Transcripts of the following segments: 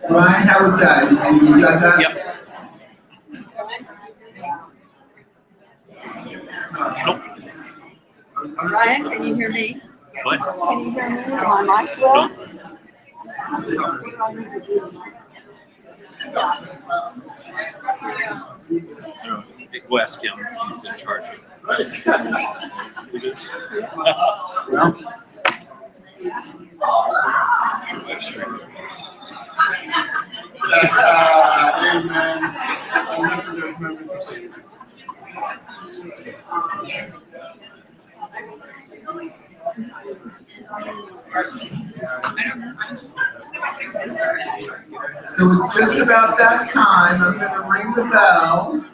Ryan, how was that? You got that? Yep. Nope. Ryan, can you hear me? What? Can you hear me? My mic well? Nope. Go ask him. He's in charge. So it's just about that time. I'm going to ring the bell.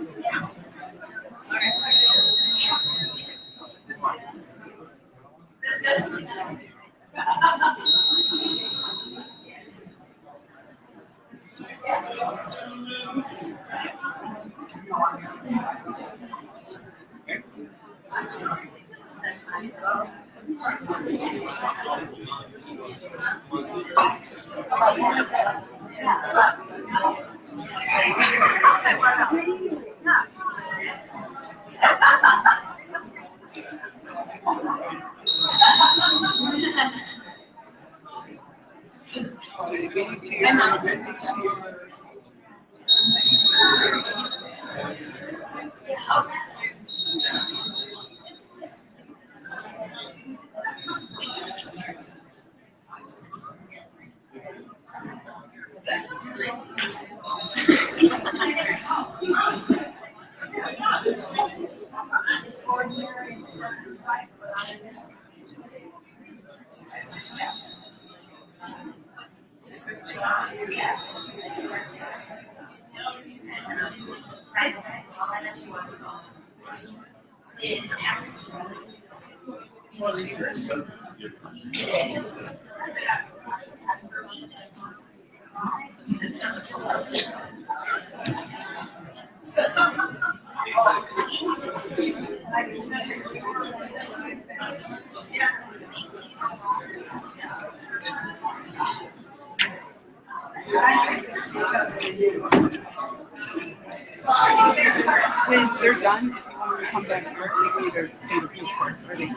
When they're done, if you want to come back here, they can either stay the full course or they can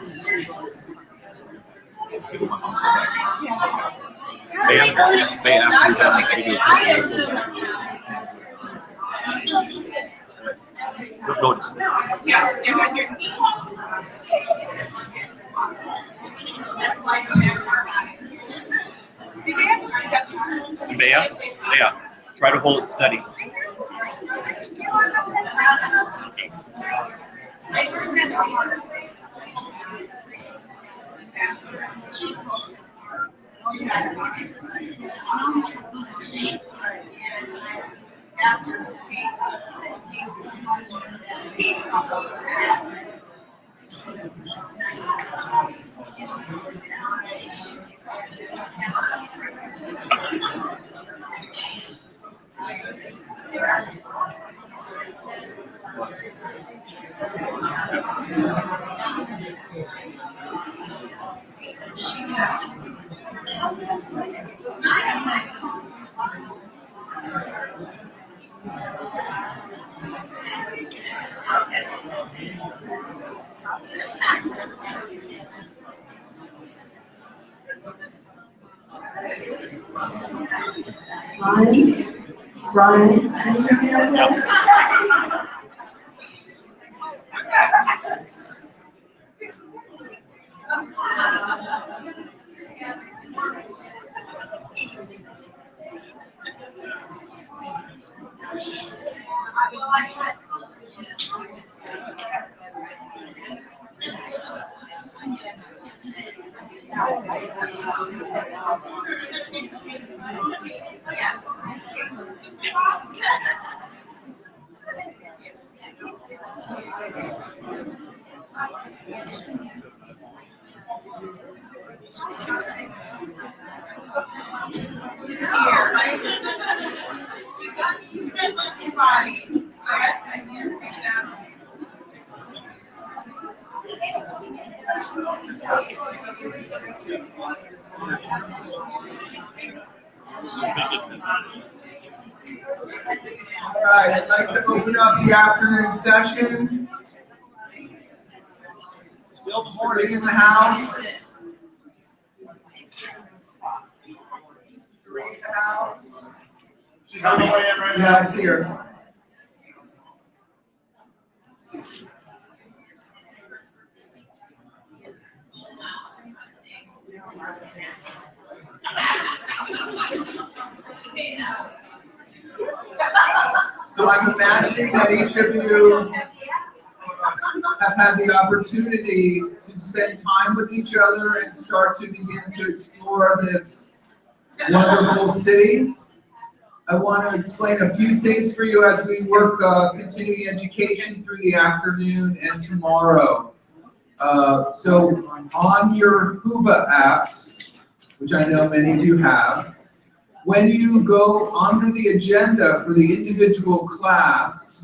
They after Don't notice. Bea, try to hold it steady. Ryan, can you hear me okay? All right, I'd like to open up the afternoon session. Still morning in the house. Three in the house. She's on the way in right now. Yeah, I see her. So I'm imagining that each of you have had the opportunity to spend time with each other and start to begin to explore this wonderful city. I want to explain a few things for you as we work continuing education through the afternoon and tomorrow. So on your Huba apps, which I know many of you have, when you go under the agenda for the individual class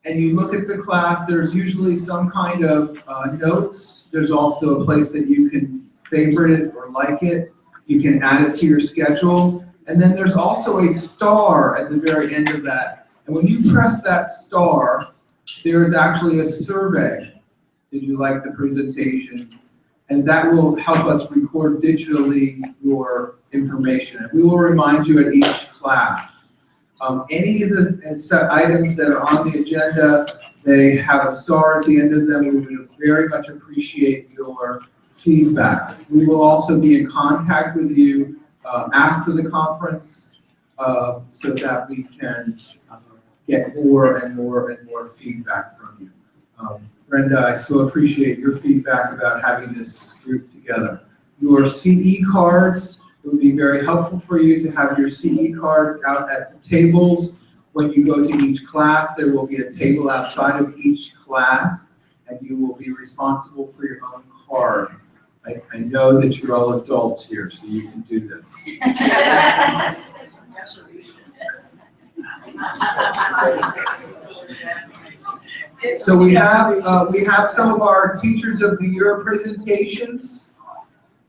and you look at the class, there's usually some kind of notes. There's also a place that you can favorite it or like it. You can add it to your schedule. And then there's also a star at the very end of that. And when you press that star, there's actually a survey. Did you like the presentation? And that will help us record digitally your information. And we will remind you at each class. Any of the items that are on the agenda, they have a star at the end of them. We would very much appreciate your feedback. We will also be in contact with you after the conference so that we can get more and more and more feedback from you. Brenda, I so appreciate your feedback about having this group together. Your CE cards, it would be very helpful for you to have your CE cards out at the tables. When you go to each class, there will be a table outside of each class, and you will be responsible for your own card. I know that you're all adults here, so you can do this. So we have some of our Teachers of the Year presentations.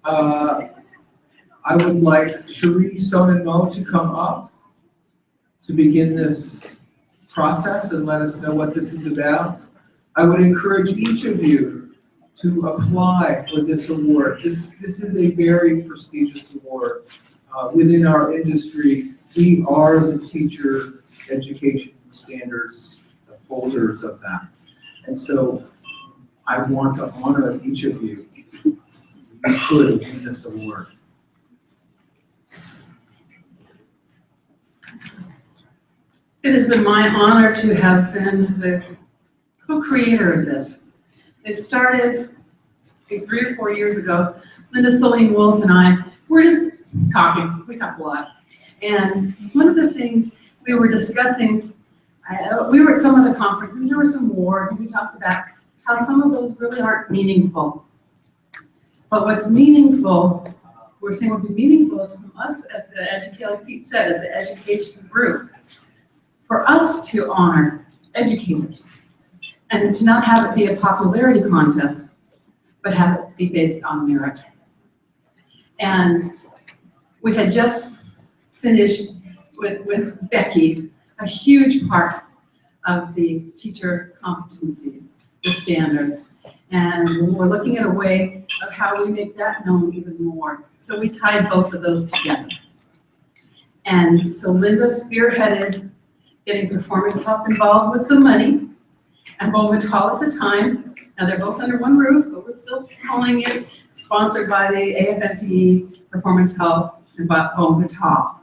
I would like Cherie, Son, and Mo to come up to begin this process and let us know what this is about. I would encourage each of you to apply for this award. This is a very prestigious award. Within our industry, we are the teacher education standards, the holders of that. And so I want to honor each of you. You could win this award. It has been my honor to have been the co-creator of this. It started 3 or 4 years ago. Linda Celine Wolf and I were just talking. We talk a lot. And one of the things we were discussing, we were at some other conference and there were some awards, and we talked about how some of those really aren't meaningful. But what's meaningful, we're saying would be meaningful is from us as the educator, like Pete said, as the education group, for us to honor educators and to not have it be a popularity contest, but have it be based on merit. And we had just finished with Becky a huge part of the teacher competencies, the standards. And we're looking at a way of how we make that known even more. So we tied both of those together. And so Linda spearheaded getting Performance Health involved with some money, and Bomatal at the time. Now they're both under one roof, but we're still calling it sponsored by the AFNTE, Performance Health, and Bomatal.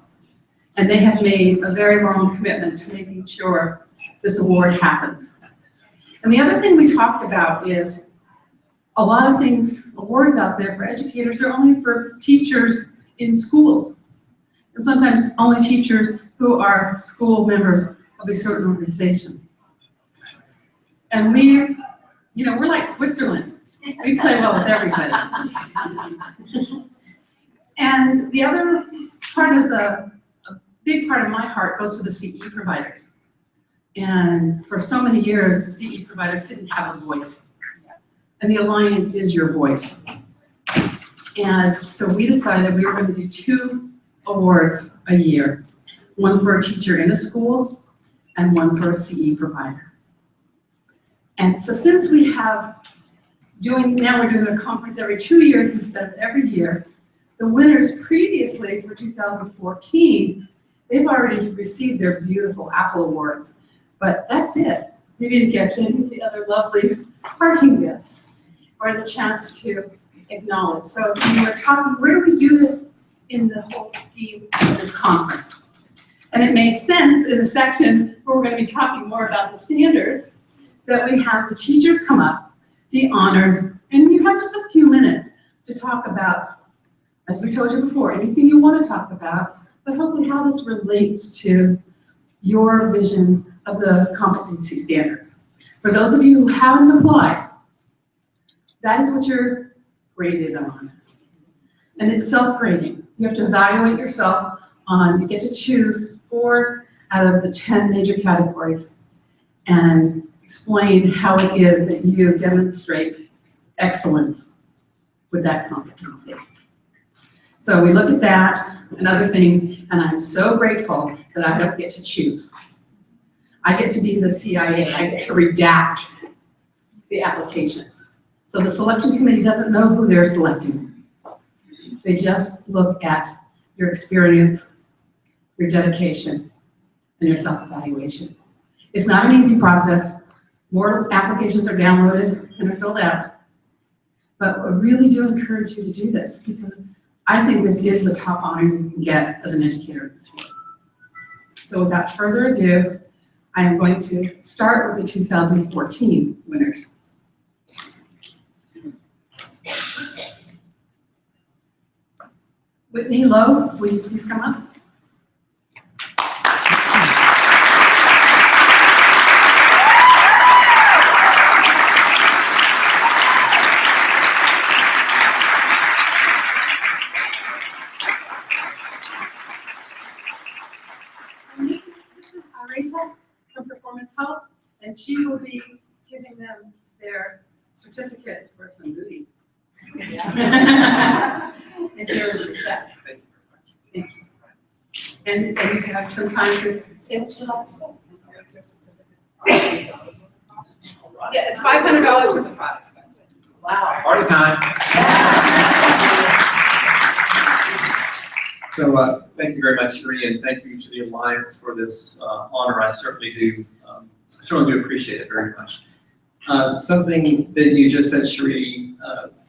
And they have made a very long commitment to making sure this award happens. And the other thing we talked about is a lot of things, awards out there for educators are only for teachers in schools. And sometimes only teachers who are school members of a certain organization. And we're like Switzerland. We play well with everybody. And the other part of a big part of my heart goes to the CE providers. And for so many years, CE providers didn't have a voice. And the Alliance is your voice. And so we decided we were going to do 2 awards a year. One for a teacher in a school and one for a CE provider. And so since we have now we're doing a conference every 2 years instead of every year, the winners previously for 2014, they've already received their beautiful Apple Awards. But that's it. We didn't get to any of the other lovely parking gifts or the chance to acknowledge. So as we were talking, where do we do this in the whole scheme of this conference? And it made sense in a section where we're going to be talking more about the standards that we have the teachers come up, be honored, and you have just a few minutes to talk about, as we told you before, anything you want to talk about, but hopefully how this relates to your vision of the competency standards. For those of you who haven't applied, that is what you're graded on. And it's self-grading. You have to evaluate yourself on, you get to choose 4 out of the 10 major categories and explain how it is that you demonstrate excellence with that competency. So we look at that and other things, and I'm so grateful that I don't get to choose. I get to be the CIA. I get to redact the applications. So the selection committee doesn't know who they're selecting. They just look at your experience, your dedication, and your self-evaluation. It's not an easy process. More applications are downloaded and are filled out. But I really do encourage you to do this because I think this is the top honor you can get as an educator in this field. So without further ado, I am going to start with the 2014 winners. Whitney Lowe, will you please come up? And this is Rachel from Performance Health, and she will be giving them their certificate for some booty. And here is your check. Thank you. And you can have some time to say what you like to say. Yeah, it's $500 worth of products. Wow. Party time. So thank you very much, Sheree, and thank you to the Alliance for this honor. I certainly do appreciate it very much. Something that you just said, Sheree,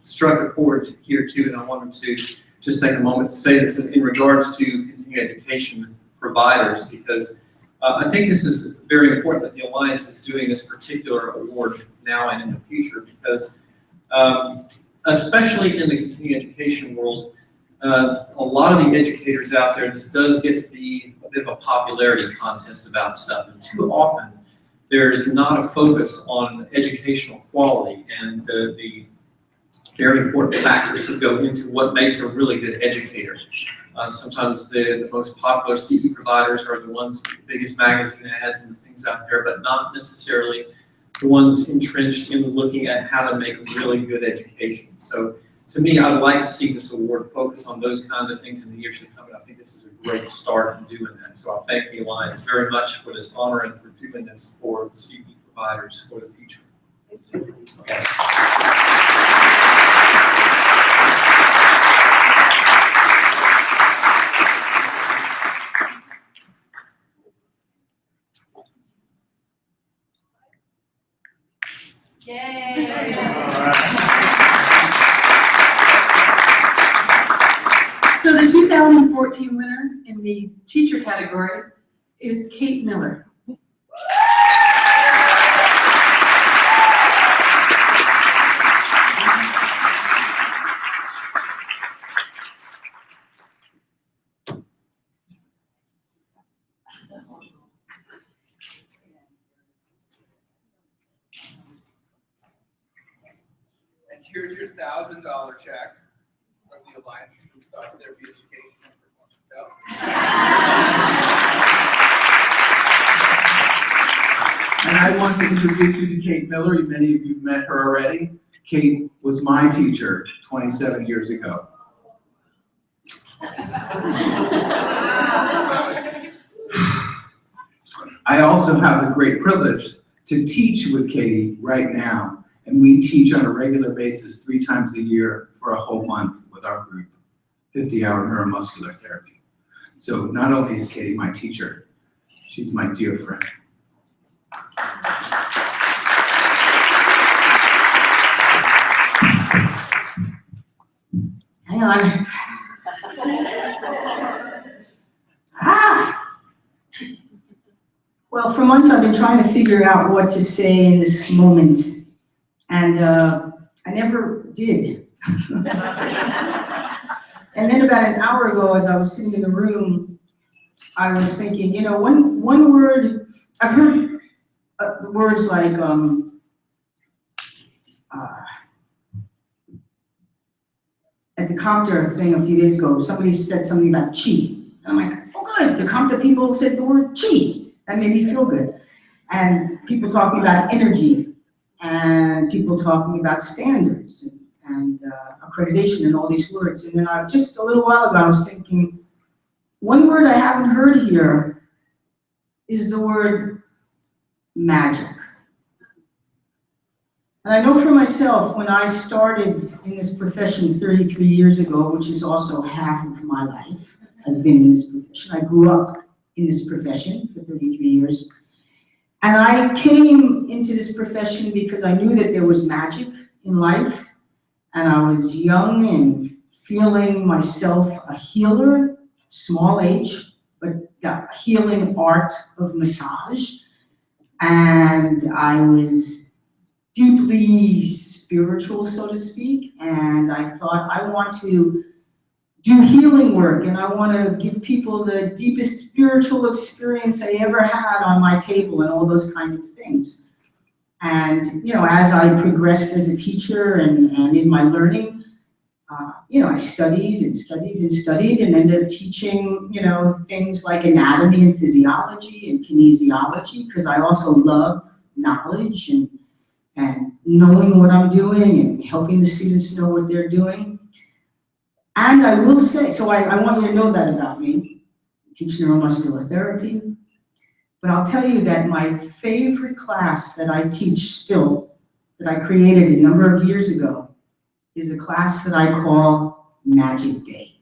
struck a chord here too, and I wanted to just take a moment to say this in regards to continuing education providers, because I think this is very important that the Alliance is doing this particular award now and in the future, because especially in the continuing education world, a lot of the educators out there, this does get to be a bit of a popularity contest about stuff, and too often there's not a focus on educational quality and the very important factors that go into what makes a really good educator. Sometimes the most popular CE providers are the ones with the biggest magazine ads and things out there, but not necessarily the ones entrenched in looking at how to make a really good education. So to me, I would like to see this award focus on those kinds of things in the years to come, and I think this is a great start in doing that. So I thank the Alliance very much for this honor and for doing this for CE providers for the future. Thank you. Okay. Yay! So the 2014 winner in the teacher category is Kate Miller. here's your $1,000 check from the Alliance for Massage Therapy Education and Performance Health. And I want to introduce you to Kate Miller. Many of you have met her already. Kate was my teacher 27 years ago. I also have the great privilege to teach with Katie right now, and we teach on a regular basis 3 times a year for a whole month with our group, 50-hour neuromuscular therapy. So not only is Katie my teacher, she's my dear friend. Hang on. Well, for months I've been trying to figure out what to say in this moment, and I never did. And then about an hour ago, as I was sitting in the room, I was thinking, you know, one word, I've heard words like, at the Compter thing a few days ago, somebody said something about chi. And I'm like, oh good, the Compter people said the word chi. That made me feel good. And people talking about energy, and people talking about standards, and accreditation, and all these words. And then just a little while ago, I was thinking, one word I haven't heard here is the word magic. And I know for myself, when I started in this profession 33 years ago, which is also half of my life, I've been in this profession. I grew up in this profession for 33 years. And I came into this profession because I knew that there was magic in life. And I was young and feeling myself a healer, small age, but the healing art of massage. And I was deeply spiritual, so to speak, and I thought, I want to do healing work, and I want to give people the deepest spiritual experience I ever had on my table, and all those kind of things. And, you know, as I progressed as a teacher and in my learning, you know, I studied and studied and studied, and ended up teaching, you know, things like anatomy and physiology and kinesiology, because I also love knowledge and knowing what I'm doing and helping the students know what they're doing. And I will say, so I want you to know that about me. I teach neuromuscular therapy. But I'll tell you that my favorite class that I teach still, that I created a number of years ago, is a class that I call Magic Day.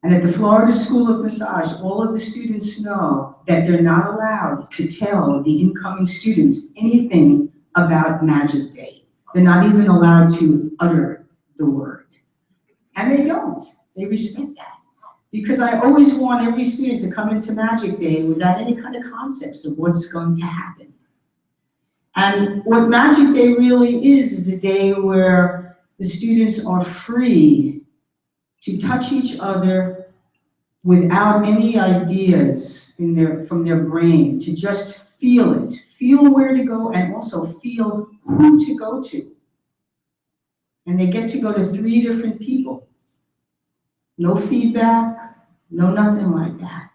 And at the Florida School of Massage, all of the students know that they're not allowed to tell the incoming students anything about Magic Day. They're not even allowed to utter the word. And they don't. They respect that. Because I always want every student to come into Magic Day without any kind of concepts of what's going to happen. And what Magic Day really is a day where the students are free to touch each other without any ideas from their brain, to just feel it. Feel where to go, and also feel who to go to. And they get to go to 3 different people. No feedback, no nothing like that.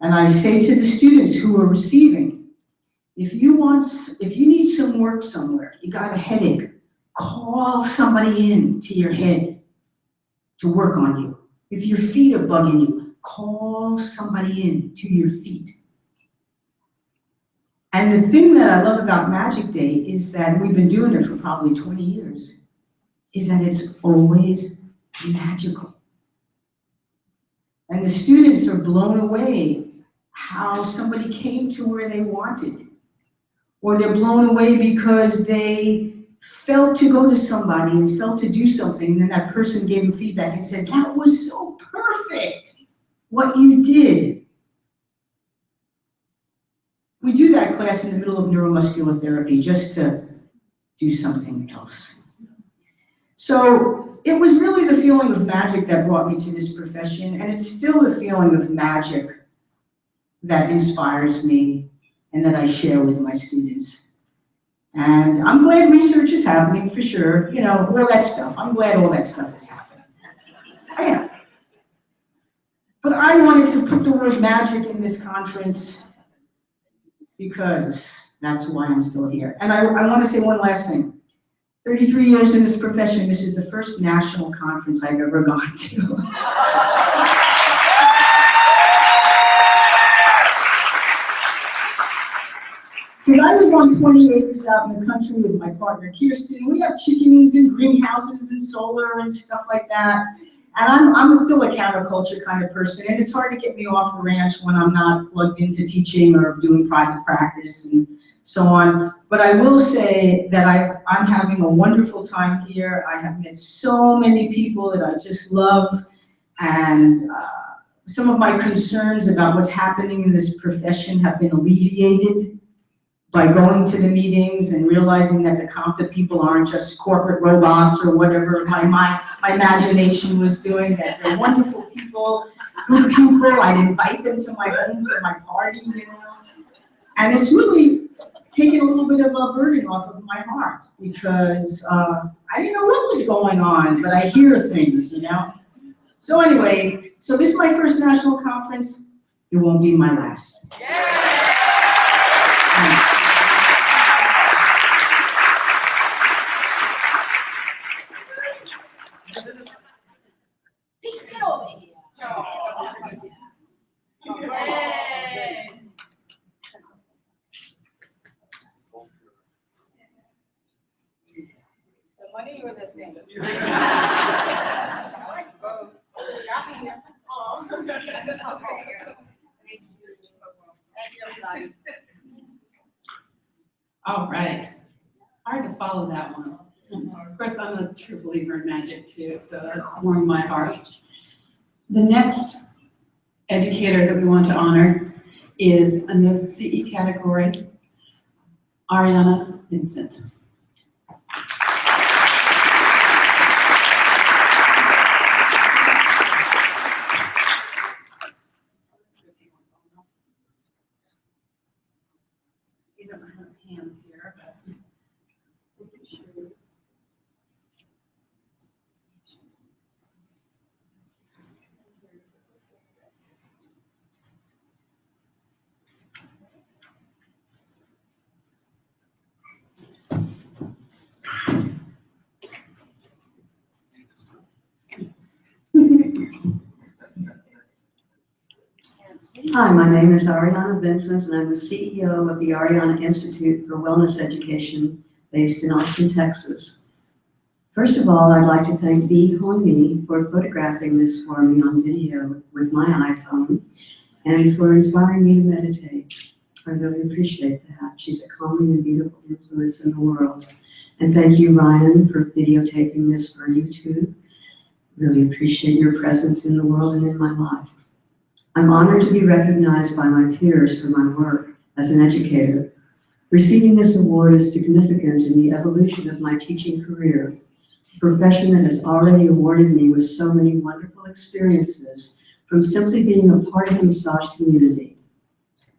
And I say to the students who are receiving, if you need some work somewhere, you got a headache, call somebody in to your head to work on you. If your feet are bugging you, call somebody in to your feet. And the thing that I love about Magic Day is that we've been doing it for probably 20 years, is that it's always magical. And the students are blown away how somebody came to where they wanted. Or they're blown away because they felt to go to somebody and felt to do something, and then that person gave them feedback and said, that was so perfect, what you did. We do that class in the middle of neuromuscular therapy just to do something else. So it was really the feeling of magic that brought me to this profession, and it's still the feeling of magic that inspires me and that I share with my students. And I'm glad research is happening for sure, you know, all that stuff. I'm glad all that stuff is happening. I am. But I wanted to put the word magic in this conference because that's why I'm still here. And I want to say one last thing. 33 years in this profession, this is the first national conference I've ever gone to. Because I live on 20 acres out in the country with my partner Kirsten, and we have chickens and greenhouses and solar and stuff like that. And I'm still a counterculture kind of person, and it's hard to get me off the ranch when I'm not plugged into teaching or doing private practice and so on. But I will say that I'm having a wonderful time here. I have met so many people that I just love, and some of my concerns about what's happening in this profession have been alleviated by going to the meetings and realizing that the CompTIA people aren't just corporate robots or whatever my imagination was doing, that they're wonderful people, good people. I'd invite them to my home for my party, you know. And it's really taken a little bit of a burden off of my heart because I didn't know what was going on, but I hear things, you know. So anyway, so this is my first national conference. It won't be my last. Thanks. The money or the thing? All right. Hard to follow that one. Of course, I'm a true believer in magic too, so that warmed my heart. The next educator that we want to honor is in the CE category, Ariana Vincent. You don't have hands here, but Hi, my name is Ariana Vincent, and I'm the CEO of the Ariana Institute for Wellness Education based in Austin, Texas. First of all, I'd like to thank Bee Honey for photographing this for me on video with my iPhone and for inspiring me to meditate. I really appreciate that. She's a calming and beautiful influence in the world. And thank you, Ryan, for videotaping this for YouTube. Really appreciate your presence in the world and in my life. I'm honored to be recognized by my peers for my work as an educator. Receiving this award is significant in the evolution of my teaching career, a profession that has already awarded me with so many wonderful experiences from simply being a part of the massage community.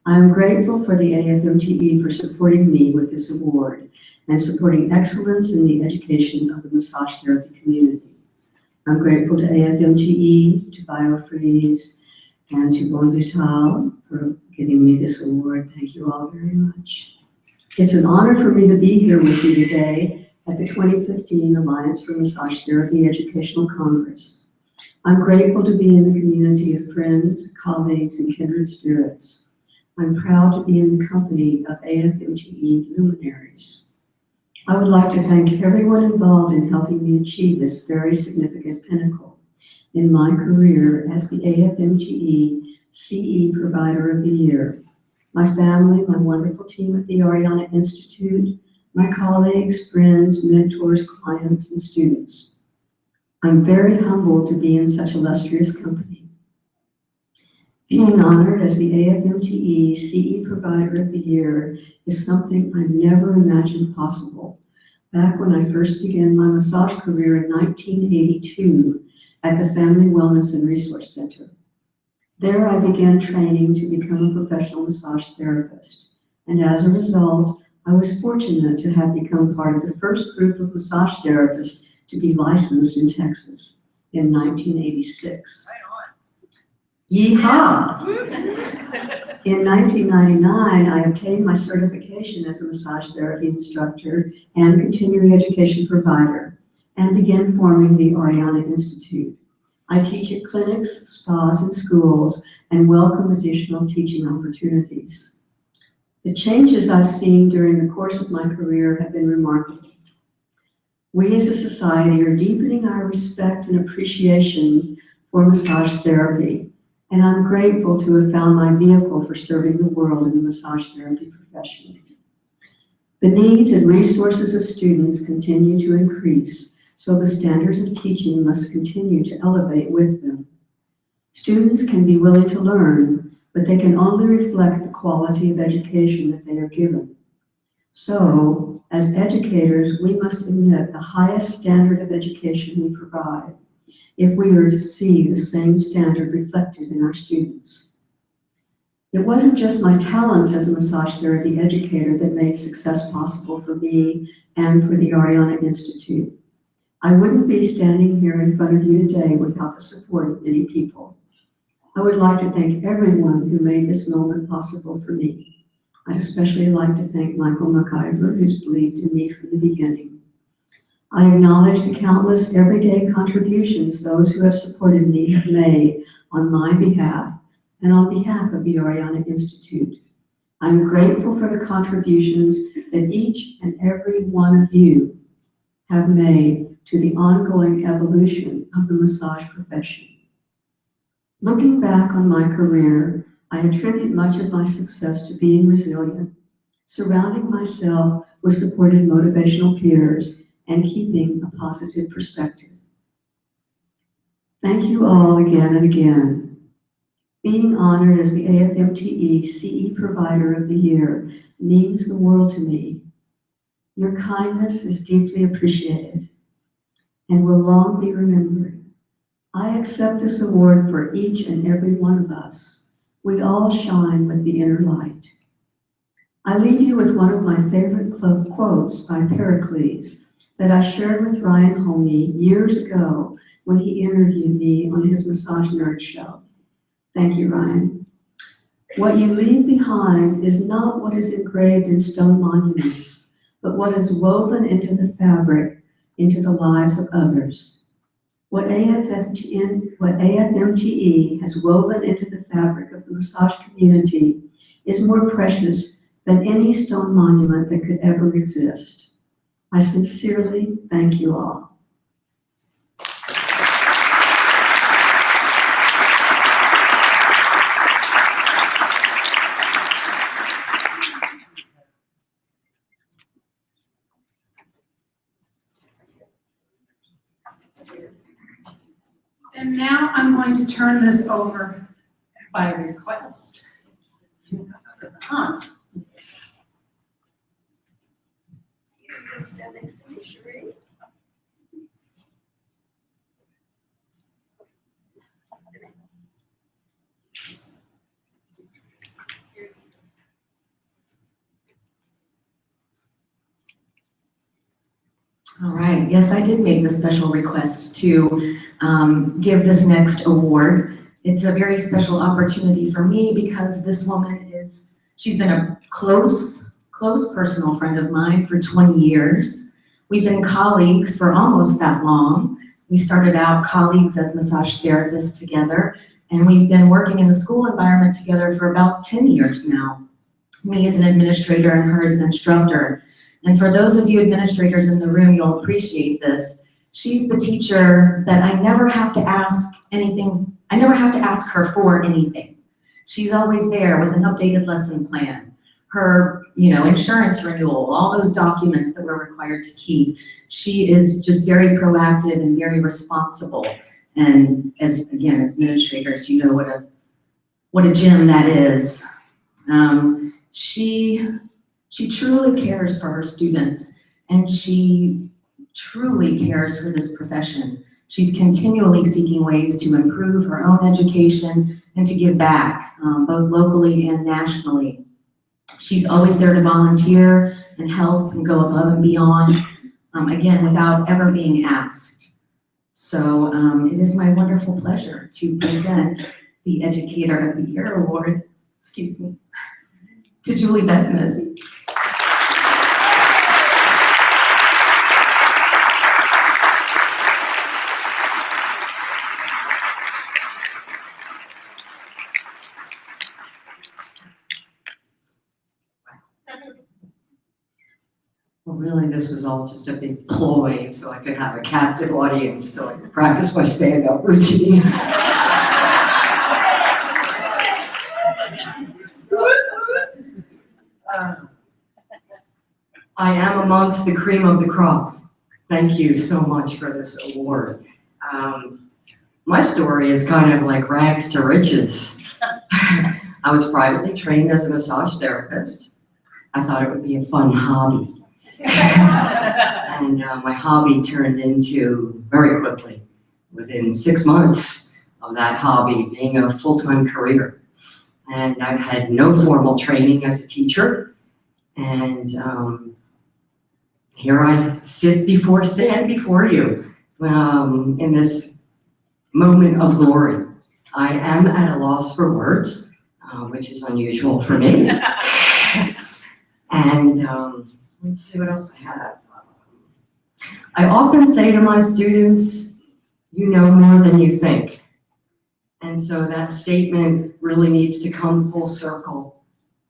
I am grateful for the AFMTE for supporting me with this award and supporting excellence in the education of the massage therapy community. I'm grateful to AFMTE, to BioFreeze, and to Bon Vital for giving me this award. Thank you all very much. It's an honor for me to be here with you today at the 2015 Alliance for Massage Therapy Educational Congress. I'm grateful to be in the community of friends, colleagues, and kindred spirits. I'm proud to be in the company of AFMTE luminaries. I would like to thank everyone involved in helping me achieve this very significant pinnacle in my career as the AFMTE CE Provider of the Year. My family, my wonderful team at the Ariana Institute, my colleagues, friends, mentors, clients, and students. I'm very humbled to be in such illustrious company. Being honored as the AFMTE CE Provider of the Year is something I never imagined possible back when I first began my massage career in 1982 at the Family Wellness and Resource Center. There I began training to become a professional massage therapist, and as a result, I was fortunate to have become part of the first group of massage therapists to be licensed in Texas in 1986. Yeehaw! In 1999, I obtained my certification as a massage therapy instructor and continuing education provider and began forming the Ariana Institute. I teach at clinics, spas, and schools and welcome additional teaching opportunities. The changes I've seen during the course of my career have been remarkable. We as a society are deepening our respect and appreciation for massage therapy, and I'm grateful to have found my vehicle for serving the world in the massage therapy profession. The needs and resources of students continue to increase, so the standards of teaching must continue to elevate with them. Students can be willing to learn, but they can only reflect the quality of education that they are given. So, as educators, we must admit the highest standard of education we provide if we are to see the same standard reflected in our students. It wasn't just my talents as a massage therapy educator that made success possible for me and for the Ariana Institute. I wouldn't be standing here in front of you today without the support of many people. I would like to thank everyone who made this moment possible for me. I'd especially like to thank Michael McIver, who's believed in me from the beginning. I acknowledge the countless everyday contributions those who have supported me have made on my behalf and on behalf of the Ariana Institute. I'm grateful for the contributions that each and every one of you have made to the ongoing evolution of the massage profession. Looking back on my career, I attribute much of my success to being resilient, surrounding myself with supportive motivational peers, and keeping a positive perspective. Thank you all again and again. Being honored as the AFMTE CE Provider of the Year means the world to me. Your kindness is deeply appreciated and will long be remembered. I accept this award for each and every one of us. We all shine with the inner light. I leave you with one of my favorite club quotes by Pericles that I shared with Ryan Homey years ago when he interviewed me on his Massage Nerd show. Thank you, Ryan. What you leave behind is not what is engraved in stone monuments, but what is woven into the fabric, into the lives of others. What AFMTE has woven into the fabric of the massage community is more precious than any stone monument that could ever exist. I sincerely thank you all. And now I'm going to turn this over by request. Stand next to me, Sheree. All right, yes, I did make the special request to give this next award. It's a very special opportunity for me because this woman she's been a close personal friend of mine for 20 years. We've been colleagues for almost that long. We started out colleagues as massage therapists together, and we've been working in the school environment together for about 10 years now. Me as an administrator and her as an instructor. And for those of you administrators in the room, you'll appreciate this. She's the teacher that I never have to ask anything, I never have to ask her for anything. She's always there with an updated lesson plan, her, insurance renewal, all those documents that we're required to keep. She is just very proactive and very responsible. And as administrators, you know what a gem that is. She truly cares for her students, and she truly cares for this profession. She's continually seeking ways to improve her own education and to give back, both locally and nationally. She's always there to volunteer. and help and go above and beyond, again, without ever being asked. So it is my wonderful pleasure to present the Educator of the Year Award, excuse me, to Julie Bentham. Well, really, this was all just a big ploy so I could have a captive audience so I could practice my stand-up routine. I am amongst the cream of the crop. Thank you so much for this award. My story is kind of like rags to riches. I was privately trained as a massage therapist. I thought it would be a fun hobby. And my hobby turned into, very quickly, within 6 months of that hobby being a full-time career. And I've had no formal training as a teacher. And here I stand before you in this moment of glory. I am at a loss for words, which is unusual for me. And let's see what else I have. I often say to my students, you know more than you think. And so that statement really needs to come full circle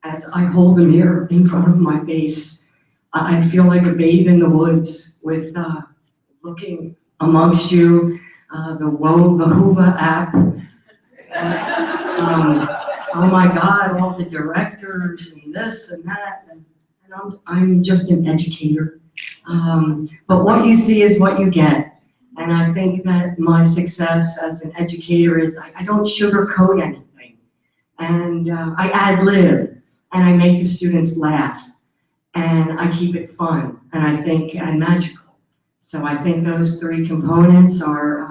as I hold the mirror in front of my face. I feel like a babe in the woods with looking amongst you, the Wahova app. Oh my God, all the directors and this and that. And I'm just an educator. But what you see is what you get. And I think that my success as an educator is I don't sugarcoat anything. And I ad-lib, and I make the students laugh. And I keep it fun, and magical. So I think those three components are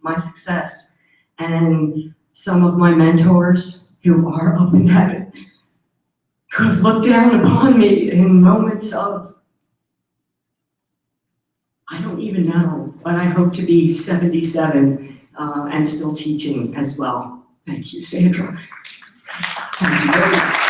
my success. And some of my mentors who are up in heaven, who have looked down upon me in moments of, I don't even know, but I hope to be 77 and still teaching as well. Thank you, Sandra. Thank you very much.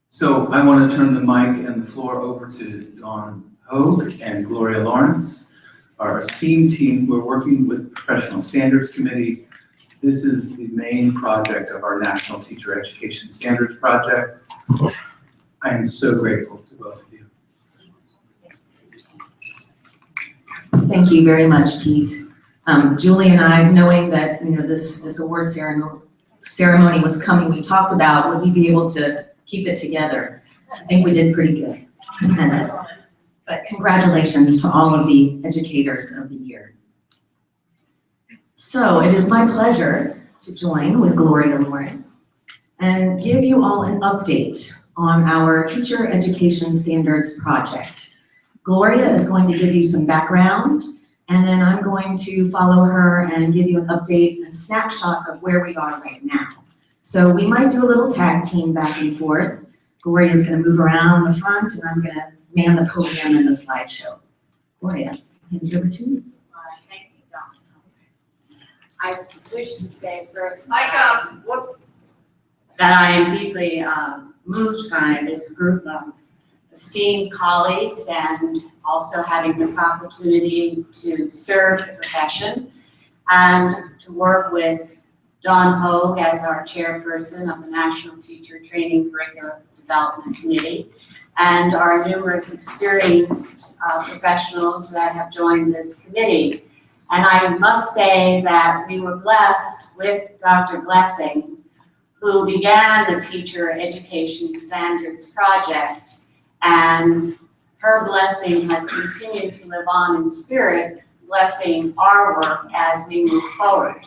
So I want to turn the mic and the floor over to Dawn Hogue and Gloria Lawrence, our esteemed team. We're working with the Professional Standards Committee. This is the main project of our National Teacher Education Standards Project. I am so grateful to both of you. Thank you very much, Pete. Julie and I, knowing that this award ceremony was coming, we talked about would we be able to keep it together. I think we did pretty good. But congratulations to all of the educators of the year. So it is my pleasure to join with Gloria Lawrence and give you all an update on our Teacher Education Standards Project. Gloria is going to give you some background, and then I'm going to follow her and give you an update, a snapshot of where we are right now. So we might do a little tag team back and forth. Gloria is going to move around the front, and I'm going to man the podium and the slideshow. Gloria, hand it over to you. Thank you, Dawn. I wish to say first that I am deeply moved by this group of esteemed colleagues and also having this opportunity to serve the profession and to work with Dawn Hogue as our chairperson of the National Teacher Training Curriculum Development Committee, and our numerous experienced professionals that have joined this committee. And I must say that we were blessed with Dr. Blessing, who began the Teacher Education Standards Project and her blessing has continued to live on in spirit, blessing our work as we move forward.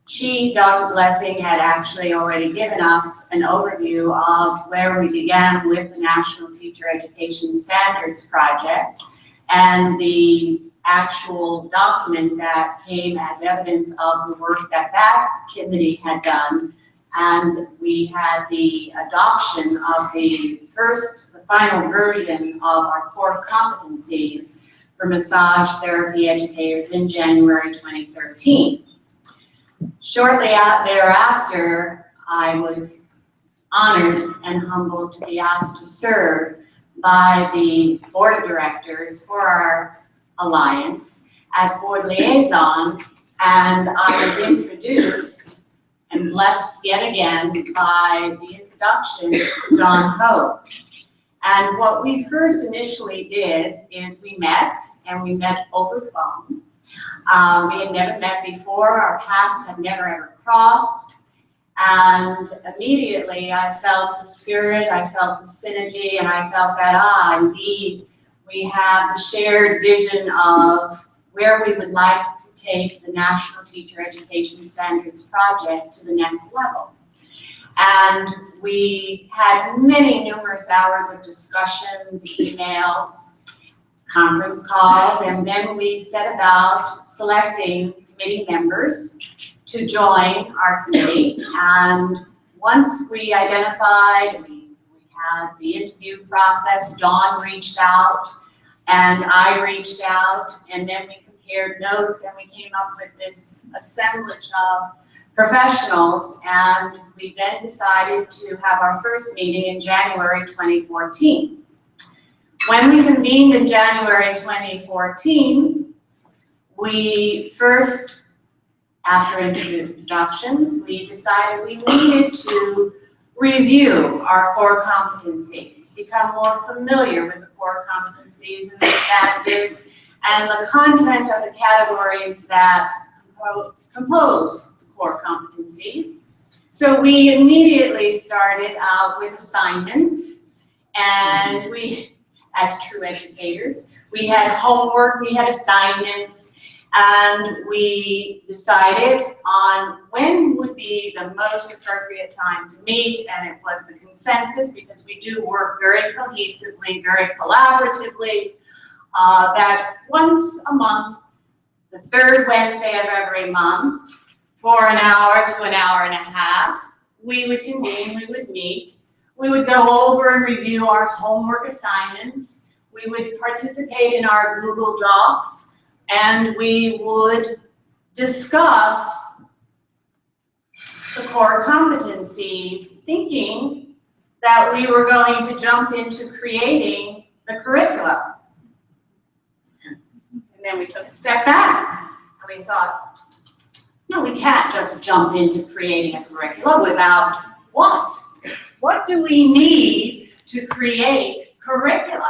She, Dr. Blessing, had actually already given us an overview of where we began with the National Teacher Education Standards Project and the actual document that came as evidence of the work that that committee had done. And we had the adoption of the final version of our core competencies for massage therapy educators in January 2013. Shortly thereafter, I was honored and humbled to be asked to serve by the board of directors for our alliance as board liaison, and I was introduced and blessed yet again by the introduction to Don Hope. And what we first initially did is we met over phone. We had never met before, our paths had never ever crossed, and immediately I felt the spirit, I felt the synergy, and I felt that, indeed, we have the shared vision of where we would like to take the National Teacher Education Standards Project to the next level. And we had numerous hours of discussions, emails, conference calls, and then we set about selecting committee members to join our committee. And once we identified, we had the interview process, Dawn reached out, and I reached out, and then we compared notes, and we came up with this assemblage of professionals, and we then decided to have our first meeting in January 2014. When we convened in January 2014, we first, after introductions, we decided we needed to review our core competencies, become more familiar with the core competencies and the standards and the content of the categories that compose the core competencies. So we immediately started out with assignments, and we, as true educators, we had homework, we had assignments, and we decided on when would be the most appropriate time to meet, and it was the consensus, because we do work very cohesively, very collaboratively, that once a month, the third Wednesday of every month, for an hour to an hour and a half, we would convene, we would meet, we would go over and review our homework assignments, we would participate in our Google Docs, and we would discuss the core competencies, thinking that we were going to jump into creating the curriculum. And then we took a step back, and we thought, no, we can't just jump into creating a curriculum without what? What do we need to create curriculum?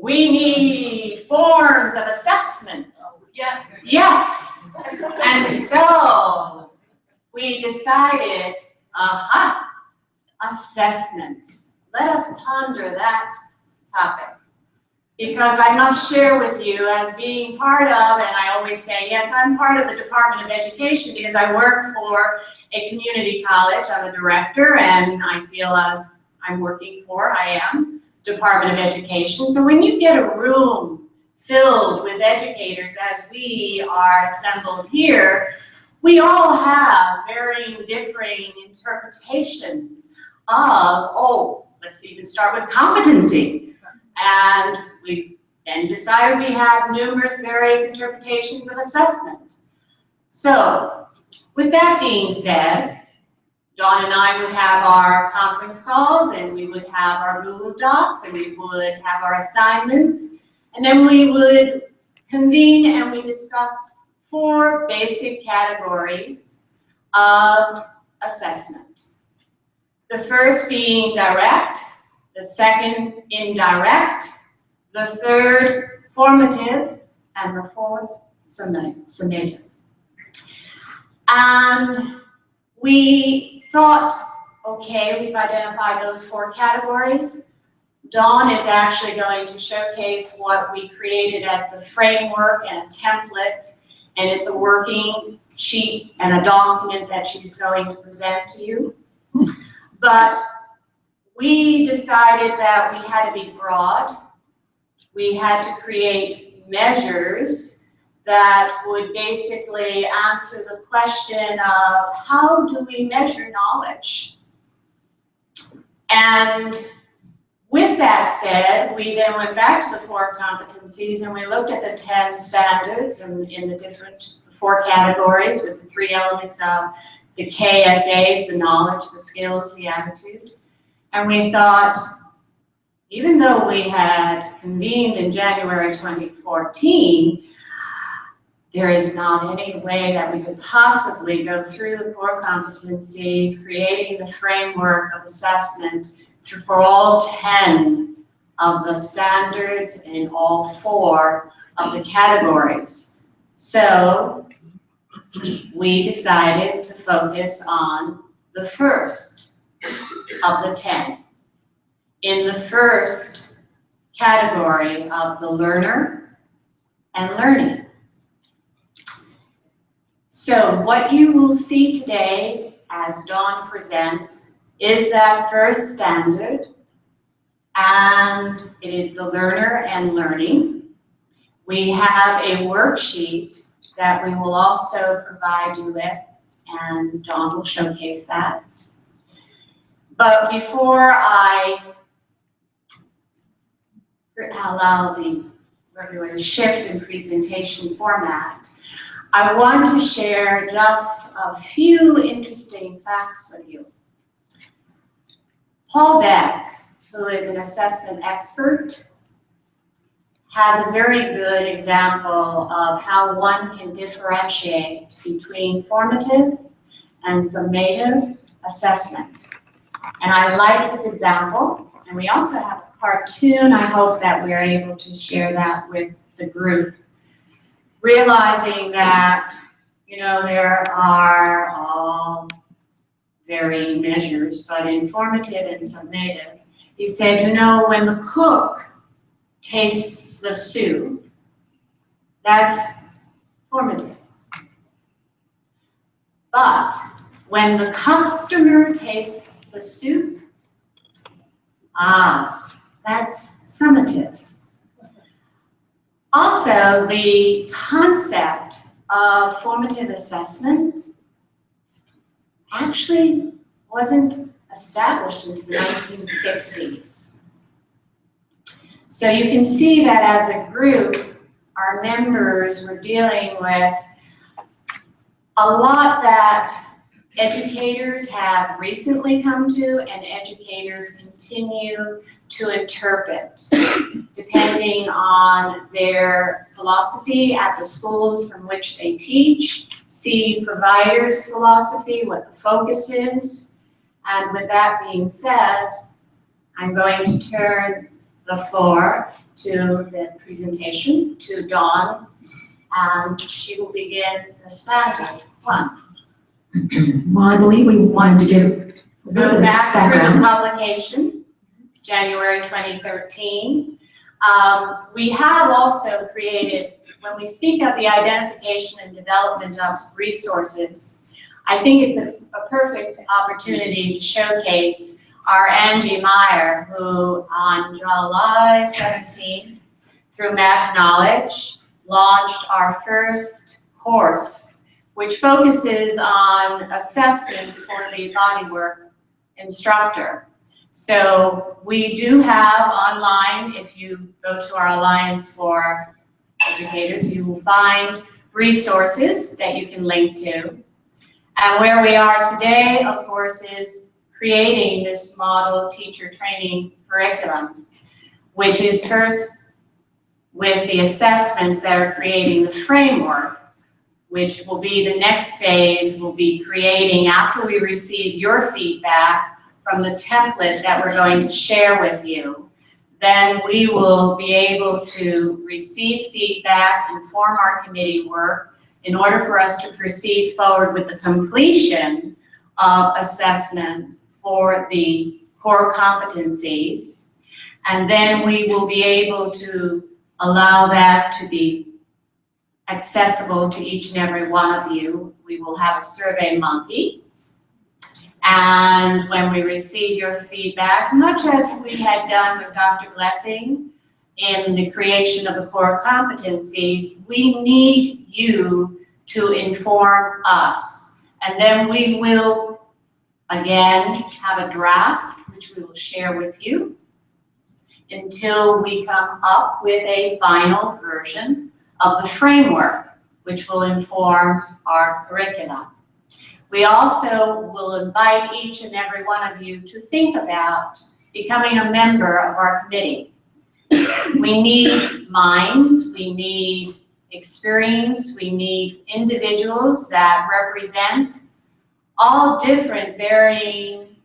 We need forms of assessment. Yes. Yes. And so we decided, assessments. Let us ponder that topic. Because I must share with you, as being part of, and I always say, yes, I'm part of the Department of Education because I work for a community college. I'm a director, and I feel as I'm working for, I am, Department of Education. So when you get a room filled with educators, as we are assembled here, we all have varying, differing interpretations of, let's even start with competency. And we then decided we have numerous various interpretations of assessment. So, with that being said, Dawn and I would have our conference calls, and we would have our Google Docs, and we would have our assignments, and then we would convene and we discussed 4 basic categories of assessment. The first being direct, the second indirect, the third formative, and the fourth summative. And we thought, okay, we've identified those 4 categories. Dawn is actually going to showcase what we created as the framework and a template, and it's a working sheet and a document that she's going to present to you. But we decided that we had to be broad. We had to create measures that would basically answer the question of how do we measure knowledge? And with that said, we then went back to the core competencies and we looked at the 10 standards in the different 4 categories with the 3 elements of the KSAs, the knowledge, the skills, the attitude. And we thought, even though we had convened in January 2014, there is not any way that we could possibly go through the core competencies, creating the framework of assessment for all 10 of the standards in all 4 of the categories. So we decided to focus on the first of the 10. In the first category of the learner and learning. So what you will see today as Dawn presents is that first standard, and it is the learner and learning. We have a worksheet that we will also provide you with, and Dawn will showcase that. But before I allow the regular shift in presentation format, I want to share just a few interesting facts with you. Paul Beck, who is an assessment expert, has a very good example of how one can differentiate between formative and summative assessment. And I like his example, and we also have a cartoon. I hope that we're able to share that with the group, realizing that, you know, there are all varying measures, but informative and summative. He said, you know, when the cook tastes the soup, that's formative. But when the customer tastes the soup, that's summative. Also, the concept of formative assessment actually wasn't established until the 1960s. So you can see that as a group, our members were dealing with a lot that educators have recently come to and educators continue to interpret, depending on their philosophy at the schools from which they teach, see providers' philosophy, what the focus is. And with that being said, I'm going to turn the floor to the presentation to Dawn, and she will begin the standard 1. Well, I believe we wanted to give a bit Go of back through the background. publication, January 2013. We have also created, when we speak of the identification and development of resources, I think it's a perfect opportunity to showcase our Angie Meyer, who on July 17th, through Map Knowledge, launched our first course, which focuses on assessments for the bodywork instructor. So we do have online, if you go to our Alliance for Educators, you will find resources that you can link to. And where we are today, of course, is creating this model teacher training curriculum, which is first with the assessments that are creating the framework, which will be the next phase, will be creating after we receive your feedback from the template that we're going to share with you. Then we will be able to receive feedback, inform our committee work, in order for us to proceed forward with the completion of assessments for the core competencies. And then we will be able to allow that to be accessible to each and every one of you. We will have a survey monkey. And when we receive your feedback, much as we had done with Dr. Blessing in the creation of the core competencies, we need you to inform us. And then we will, again, have a draft, which we will share with you until we come up with a final version of the framework, which will inform our curriculum. We also will invite each and every one of you to think about becoming a member of our committee. We need minds, we need experience, we need individuals that represent all different varying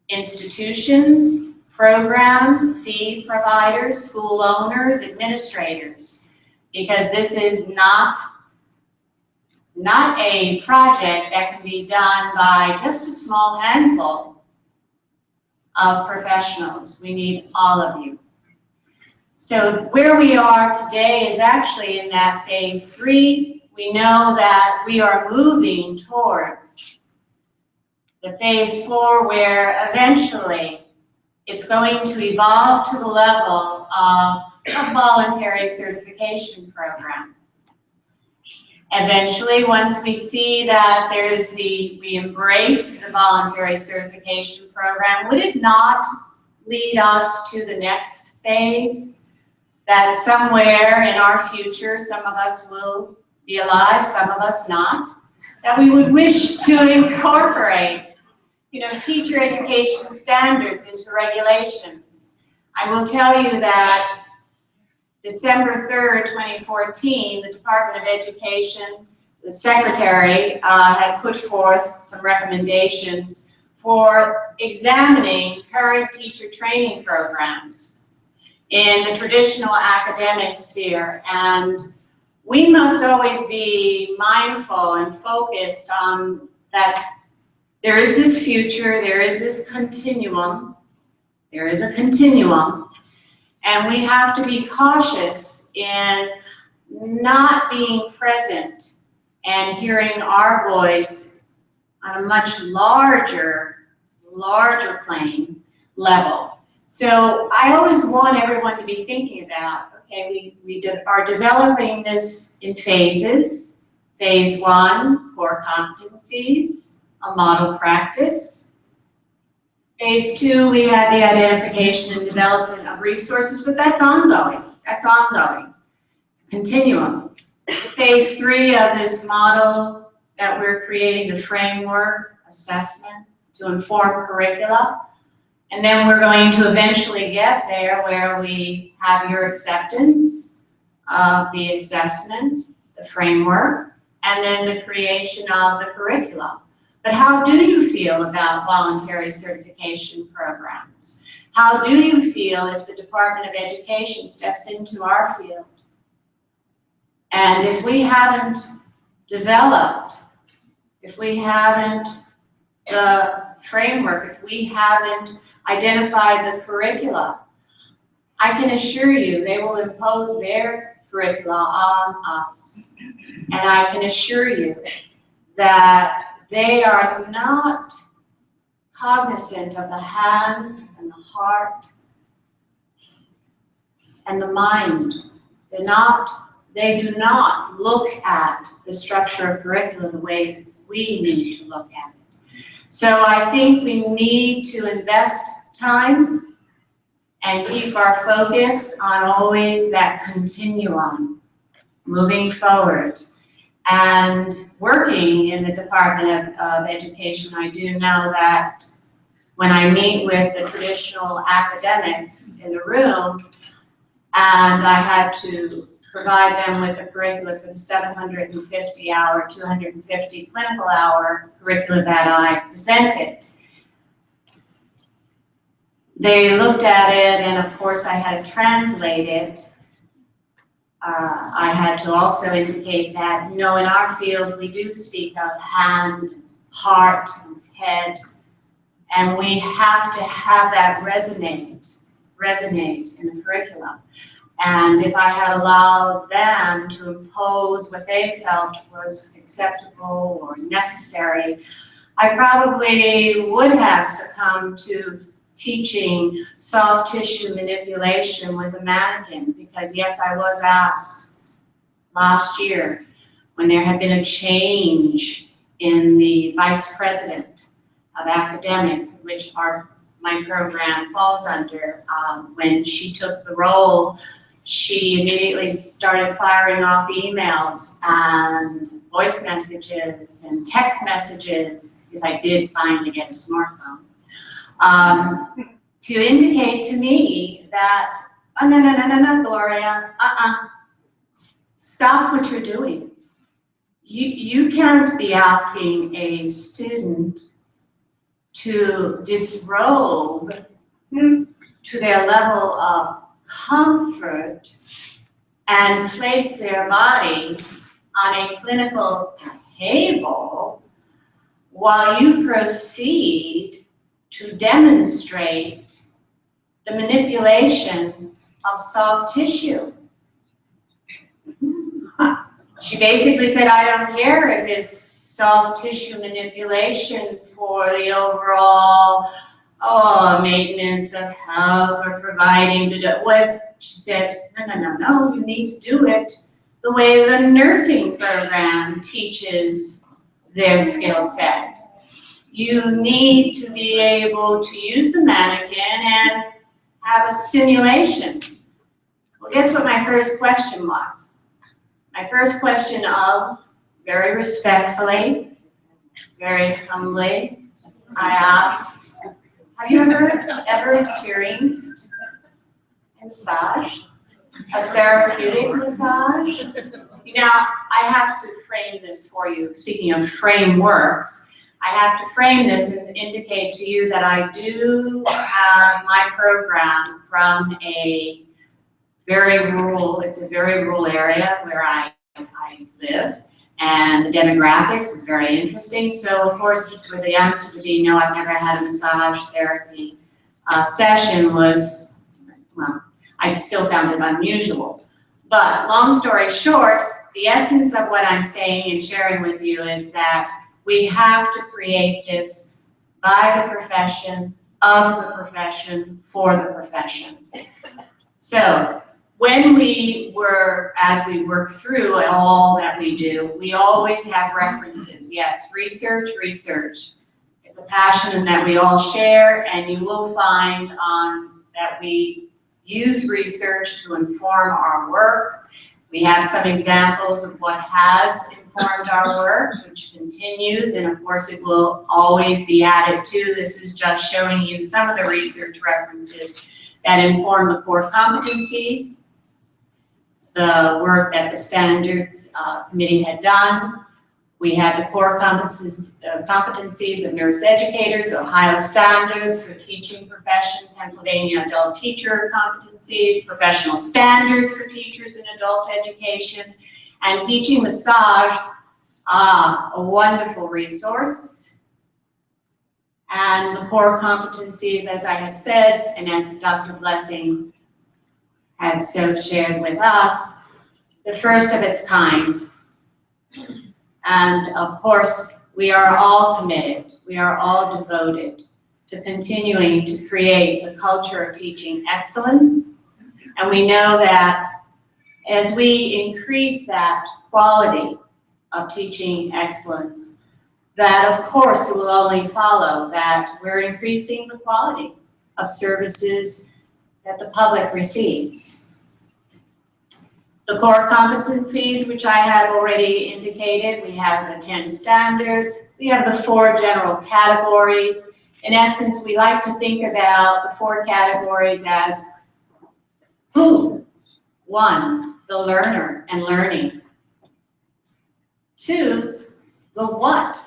institutions, programs, seed providers, school owners, administrators, because this is not a project that can be done by just a small handful of professionals. We need all of you. So where we are today is actually in that phase 3. We know that we are moving towards the phase 4, where eventually it's going to evolve to the level of a voluntary certification program. Eventually, once we see that we embrace the voluntary certification program, would it not lead us to the next phase? That somewhere in our future, some of us will be alive, some of us not, that we would wish to incorporate, teacher education standards into regulations. I will tell you that December 3rd, 2014, the Department of Education, the Secretary, had put forth some recommendations for examining current teacher training programs in the traditional academic sphere. And we must always be mindful and focused on that there is this future, there is this continuum, there is a continuum, and we have to be cautious in not being present and hearing our voice on a much larger plane level. So I always want everyone to be thinking about, okay, we are developing this in phases. Phase 1, core competencies, a model practice. Phase 2, we had the identification and development of resources, but that's ongoing. That's ongoing. It's a continuum. Phase 3 of this model that we're creating, the framework, assessment to inform curricula. And then we're going to eventually get there where we have your acceptance of the assessment, the framework, and then the creation of the curriculum. But how do you feel about voluntary certification programs? How do you feel if the Department of Education steps into our field? And if we haven't developed, if we haven't the framework, if we haven't identified the curricula, I can assure you they will impose their curricula on us. And I can assure you that they are not cognizant of the hand and the heart and the mind. They do not look at the structure of curricula the way we need to look at it. So I think we need to invest time and keep our focus on always that continuum, moving forward. And working in the Department of Education, I do know that when I meet with the traditional academics in the room, and I had to provide them with a curriculum for the 750-hour, 250 clinical hour curriculum that I presented, they looked at it, and of course I had to translate it. I had to also indicate that, in our field, we do speak of hand, heart, and head, and we have to have that resonate resonate in the curriculum. And if I had allowed them to impose what they felt was acceptable or necessary, I probably would have succumbed to teaching soft tissue manipulation with a mannequin, because yes, I was asked last year when there had been a change in the vice president of academics, which my program falls under. When she took the role, she immediately started firing off emails and voice messages and text messages, because I did finally get a smartphone, to indicate to me that, oh, no, Gloria, stop what you're doing. You can't be asking a student to disrobe to their level of comfort and place their body on a clinical table while you proceed to demonstrate the manipulation of soft tissue. She basically said, I don't care if it's soft tissue manipulation for the overall maintenance of health or providing what she said, no, you need to do it the way the nursing program teaches their skill set. You need to be able to use the mannequin and have a simulation. Well, guess what my first question was? My first question very respectfully, very humbly, I asked, have you ever experienced a massage? A therapeutic massage? Now, I have to frame this for you. Speaking of frameworks, I have to frame this and indicate to you that I do have my program from a very rural, it's a very rural area where I live, and the demographics is very interesting. So of course, for the answer to be no, I've never had a massage therapy session was, well, I still found it unusual. But long story short, the essence of what I'm saying and sharing with you is that we have to create this by the profession, of the profession, for the profession. So when as we work through all that we do, we always have references. Yes, research. It's a passion that we all share, and you will find that we use research to inform our work. We have some examples of what has informed our work, which continues, and of course it will always be added to. This is just showing you some of the research references that inform the core competencies, the work that the Standards Committee had done. We have the core competencies of nurse educators, Ohio Standards for teaching profession, Pennsylvania adult teacher competencies, professional standards for teachers in adult education, and teaching massage, a wonderful resource. And the core competencies, as I had said, and as Dr. Blessing had so shared with us, the first of its kind. And of course, we are all committed, we are all devoted to continuing to create the culture of teaching excellence. And we know that as we increase that quality of teaching excellence, that of course it will only follow that we're increasing the quality of services that the public receives. The core competencies, which I have already indicated, we have the 10 standards, we have the 4 general categories. In essence, we like to think about the 4 categories as who? 1, the learner and learning. 2, the what?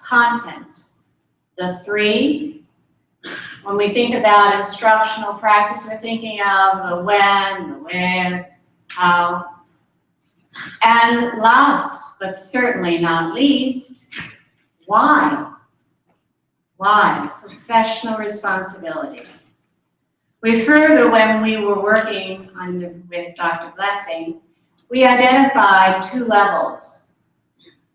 Content. The 3, when we think about instructional practice, we're thinking of the when, the where, how. And last, but certainly not least, why? Why? Professional responsibility. We further, when we were working with Dr. Blessing, we identified 2 levels.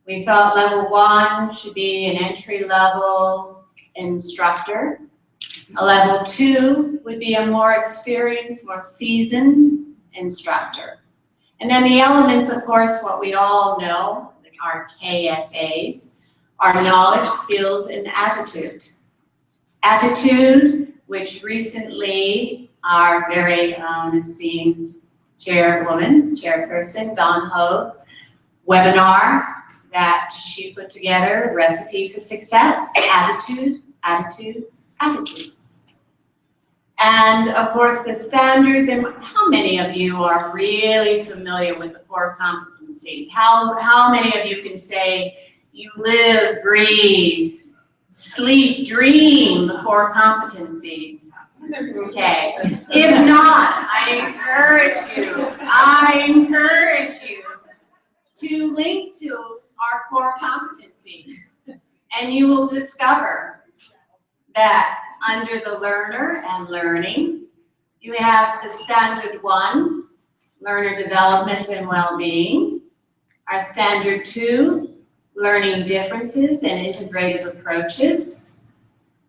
We thought level 1 should be an entry-level instructor. A level 2 would be a more experienced, more seasoned instructor. And then the elements, of course, what we all know, our KSAs, are knowledge, skills, and attitude. Attitude, which recently our very esteemed chairperson, Dawn Ho, webinar that she put together, Recipe for Success, Attitude, Attitudes, Attitudes. And of course the standards, and how many of you are really familiar with the core competencies? How many of you can say you live, breathe, sleep, dream the core competencies? Okay. If not, I encourage you to link to our core competencies, and you will discover that under the learner and learning, you have the standard 1, learner development and well-being. Our standard 2, learning differences and integrative approaches.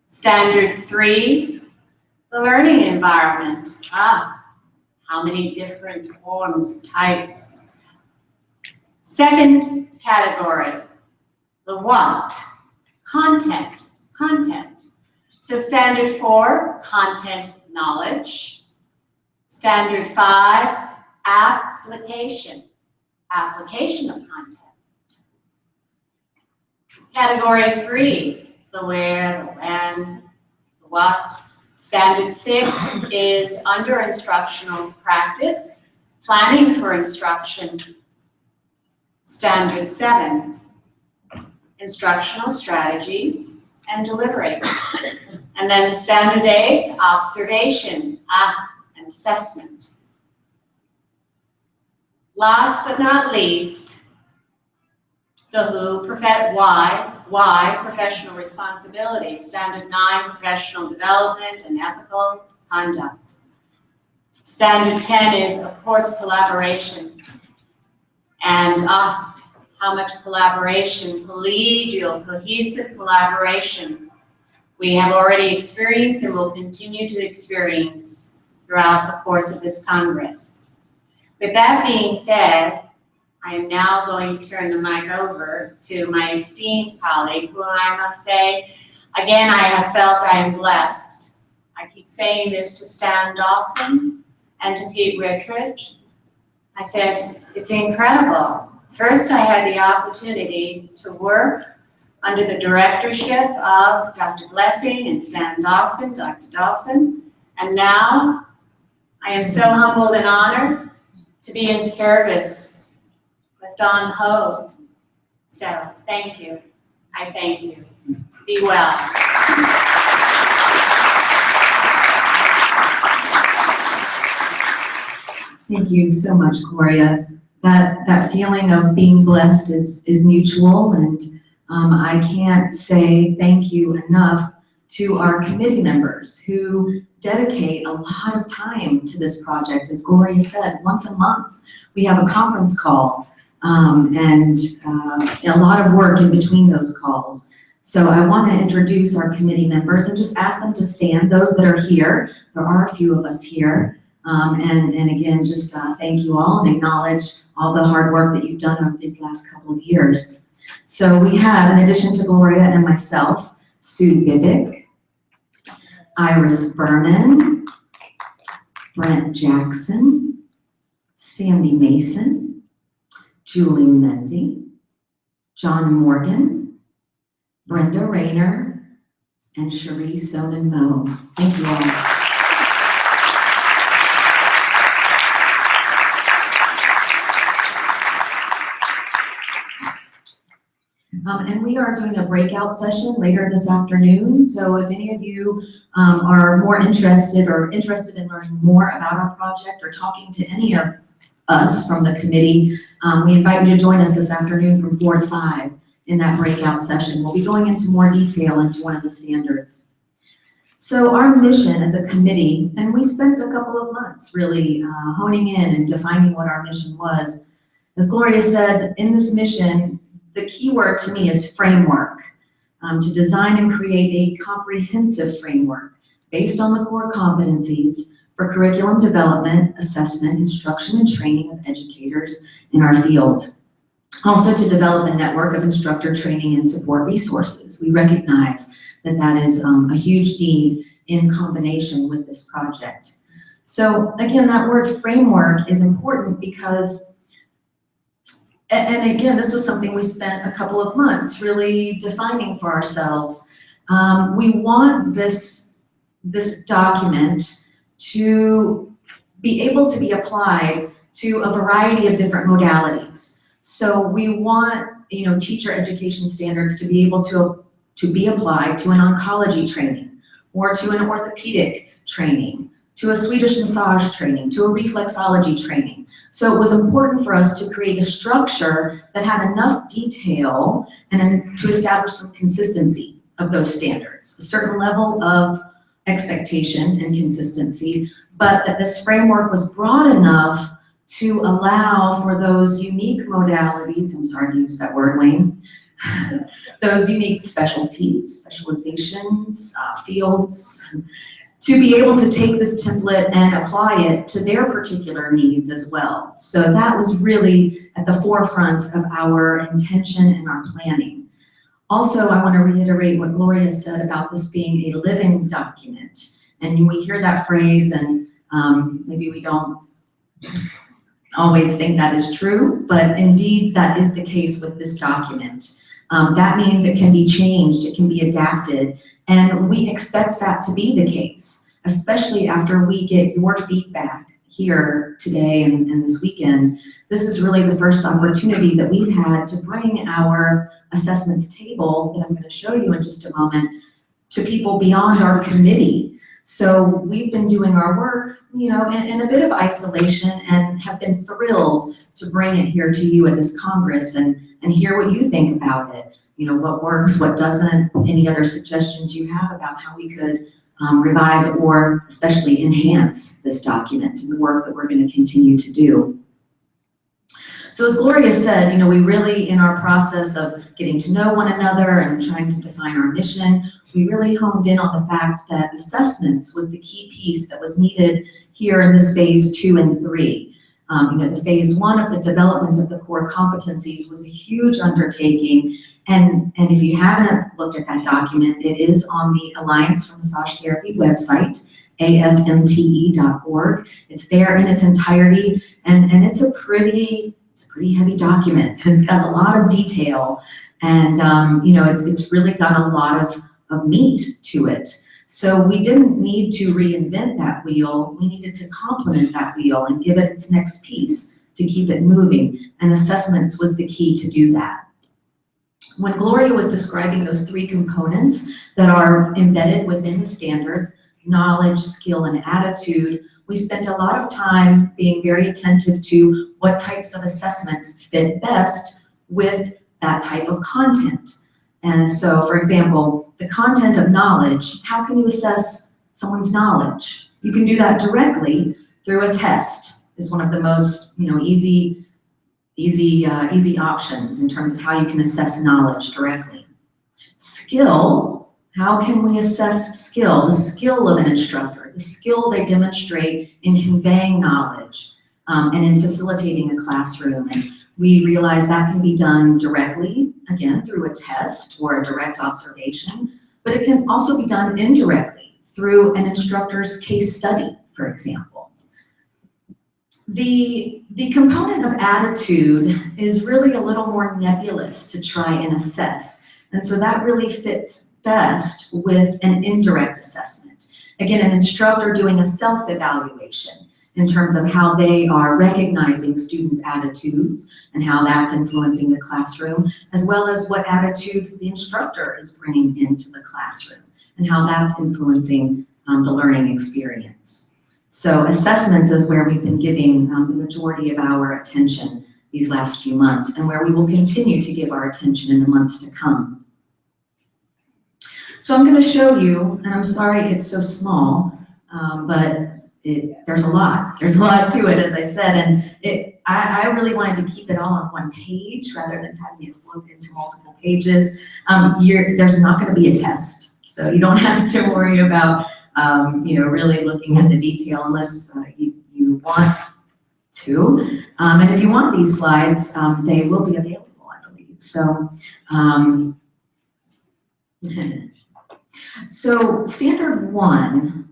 Standard 3, the learning environment. How many different forms, types. Second category, the what, content. So standard 4, content knowledge. Standard 5, application of content. Category 3, the where, the when, the what. Standard 6 is under instructional practice, planning for instruction. Standard 7, instructional strategies and delivery. And then standard 8, observation, and assessment. Last but not least, the who, why, professional responsibility. Standard 9, professional development and ethical conduct. Standard 10 is, of course, collaboration. And how much collaboration, collegial, cohesive collaboration we have already experienced and will continue to experience throughout the course of this Congress. With that being said, I am now going to turn the mic over to my esteemed colleague, who I must say, again, I have felt I am blessed. I keep saying this to Stan Dawson and to Pete Rittridge. I said, it's incredible. First, I had the opportunity to work under the directorship of Dr. Blessing and Stan Dawson, Dr. Dawson, and now I am so humbled and honored to be in service with Dawn Ho. So, thank you. I thank you. Be well. Thank you so much, Gloria. That feeling of being blessed is mutual, and I can't say thank you enough to our committee members who dedicate a lot of time to this project. As Gloria said, once a month we have a conference call and a lot of work in between those calls. So I want to introduce our committee members and just ask them to stand, those that are here. There are a few of us here. And again, just thank you all and acknowledge all the hard work that you've done over these last couple of years. So we have, in addition to Gloria and myself, Sue Bibick, Iris Berman, Brent Jackson, Sandy Mason, Julie Mezzi, John Morgan, Brenda Rayner, and Cherie Sonnen Moe. Thank you all. And we are doing a breakout session later this afternoon. So if any of you are more interested or interested in learning more about our project or talking to any of us from the committee, we invite you to join us this afternoon from 4 to 5 in that breakout session. We'll be going into more detail into one of the standards. So our mission as a committee, and we spent a couple of months really honing in and defining what our mission was. As Gloria said, in this mission, the key word to me is framework. To design and create a comprehensive framework based on the core competencies for curriculum development, assessment, instruction, and training of educators in our field. Also to develop a network of instructor training and support resources. We recognize that that is a huge need in combination with this project. So again, that word framework is important because, and again, this was something we spent a couple of months really defining for ourselves. We want this document to be able to be applied to a variety of different modalities. So we want, teacher education standards to be able to be applied to an oncology training, or to an orthopedic training, to a Swedish massage training, to a reflexology training. So it was important for us to create a structure that had enough detail and to establish some consistency of those standards, a certain level of expectation and consistency, but that this framework was broad enough to allow for those unique modalities, I'm sorry to use that word, Wayne, those unique specialties, specializations, fields, to be able to take this template and apply it to their particular needs as well. So that was really at the forefront of our intention and our planning. Also, I want to reiterate what Gloria said about this being a living document. And we hear that phrase, and maybe we don't always think that is true, but indeed that is the case with this document. That means it can be changed, it can be adapted, and we expect that to be the case, especially after we get your feedback here today and this weekend. This is really the first opportunity that we've had to bring our assessments table that I'm going to show you in just a moment to people beyond our committee. So we've been doing our work, in a bit of isolation, and have been thrilled to bring it here to you at this Congress and hear what you think about it. What works, what doesn't, any other suggestions you have about how we could revise or especially enhance this document and the work that we're going to continue to do. So as Gloria said, we really, in our process of getting to know one another and trying to define our mission, we really honed in on the fact that assessments was the key piece that was needed here in this phase 2 and 3. The phase 1 of the development of the core competencies was a huge undertaking. And if you haven't looked at that document, it is on the Alliance for Massage Therapy website, afmte.org. It's there in its entirety, and it's a pretty heavy document. It's got a lot of detail, and it's really got a lot of meat to it. So we didn't need to reinvent that wheel. We needed to complement that wheel and give it its next piece to keep it moving. And assessments was the key to do that. When Gloria was describing those 3 components that are embedded within the standards, knowledge, skill, and attitude, we spent a lot of time being very attentive to what types of assessments fit best with that type of content. And so, for example, the content of knowledge, how can you assess someone's knowledge? You can do that directly through a test. Is one of the most, easy options in terms of how you can assess knowledge directly. Skill, how can we assess skill? The skill of an instructor, the skill they demonstrate in conveying knowledge and in facilitating a classroom. And we realize that can be done directly, again, through a test or a direct observation, but it can also be done indirectly through an instructor's case study, for example. The component of attitude is really a little more nebulous to try and assess, and so that really fits best with an indirect assessment. Again, an instructor doing a self-evaluation in terms of how they are recognizing students' attitudes and how that's influencing the classroom, as well as what attitude the instructor is bringing into the classroom and how that's influencing the learning experience. So assessments is where we've been giving the majority of our attention these last few months, and where we will continue to give our attention in the months to come. So I'm going to show you, and I'm sorry it's so small, but there's a lot. There's a lot to it, as I said, and I really wanted to keep it all on one page rather than having it flip into multiple pages. There's not going to be a test, so you don't have to worry about really looking at the detail unless you want to. And if you want these slides, they will be available, I believe. So. So standard 1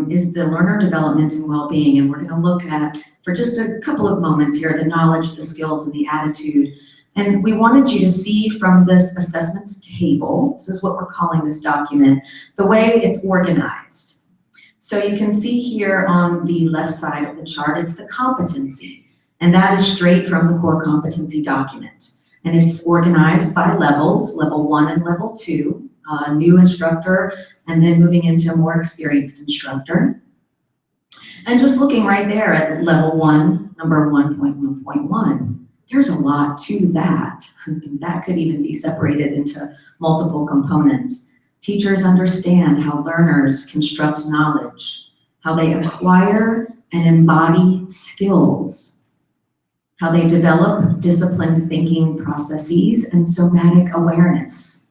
is the learner development and well-being, and we're going to look at, for just a couple of moments here, the knowledge, the skills, and the attitude. And we wanted you to see from this assessments table, this is what we're calling this document, the way it's organized. So you can see here on the left side of the chart, it's the competency, and that is straight from the core competency document. And it's organized by levels, level 1 and level 2. New instructor, and then moving into a more experienced instructor. And just looking right there at level 1, number 1.1.1, there's a lot to that. That could even be separated into multiple components. Teachers understand how learners construct knowledge, how they acquire and embody skills, how they develop disciplined thinking processes and somatic awareness.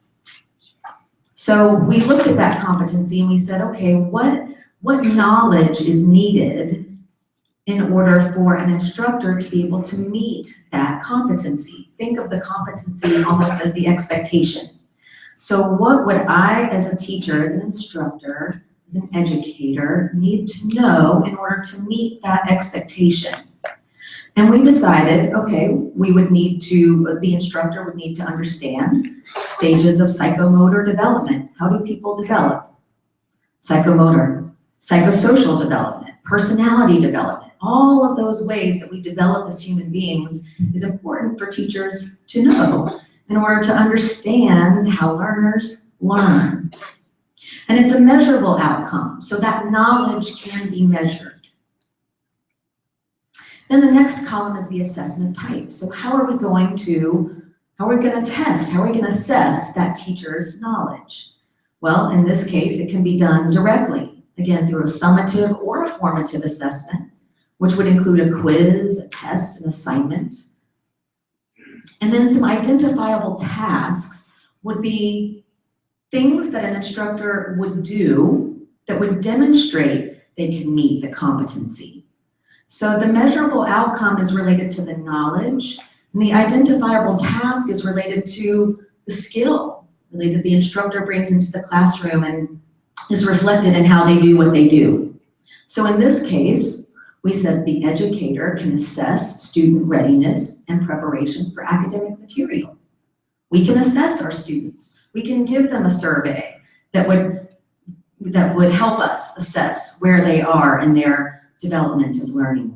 So we looked at that competency and we said, okay, what knowledge is needed in order for an instructor to be able to meet that competency? Think of the competency almost as the expectation. So what would I, as a teacher, as an instructor, as an educator, need to know in order to meet that expectation? And we decided, okay, the instructor would need to understand stages of psychomotor development. How do people develop? Psychomotor, psychosocial development, personality development. All of those ways that we develop as human beings is important for teachers to know in order to understand how learners learn. And it's a measurable outcome, so that knowledge can be measured. Then the next column is the assessment type. So how are we going to test, how are we going to assess that teacher's knowledge? Well, in this case, it can be done directly, again, through a summative or a formative assessment, which would include a quiz, a test, an assignment. And then some identifiable tasks would be things that an instructor would do that would demonstrate they can meet the competency. So the measurable outcome is related to the knowledge, and the identifiable task is related to the skill, really, that the instructor brings into the classroom and is reflected in how they do what they do. So in this case, we said the educator can assess student readiness and preparation for academic material. We can assess our students. We can give them a survey that would help us assess where they are in their development of learning.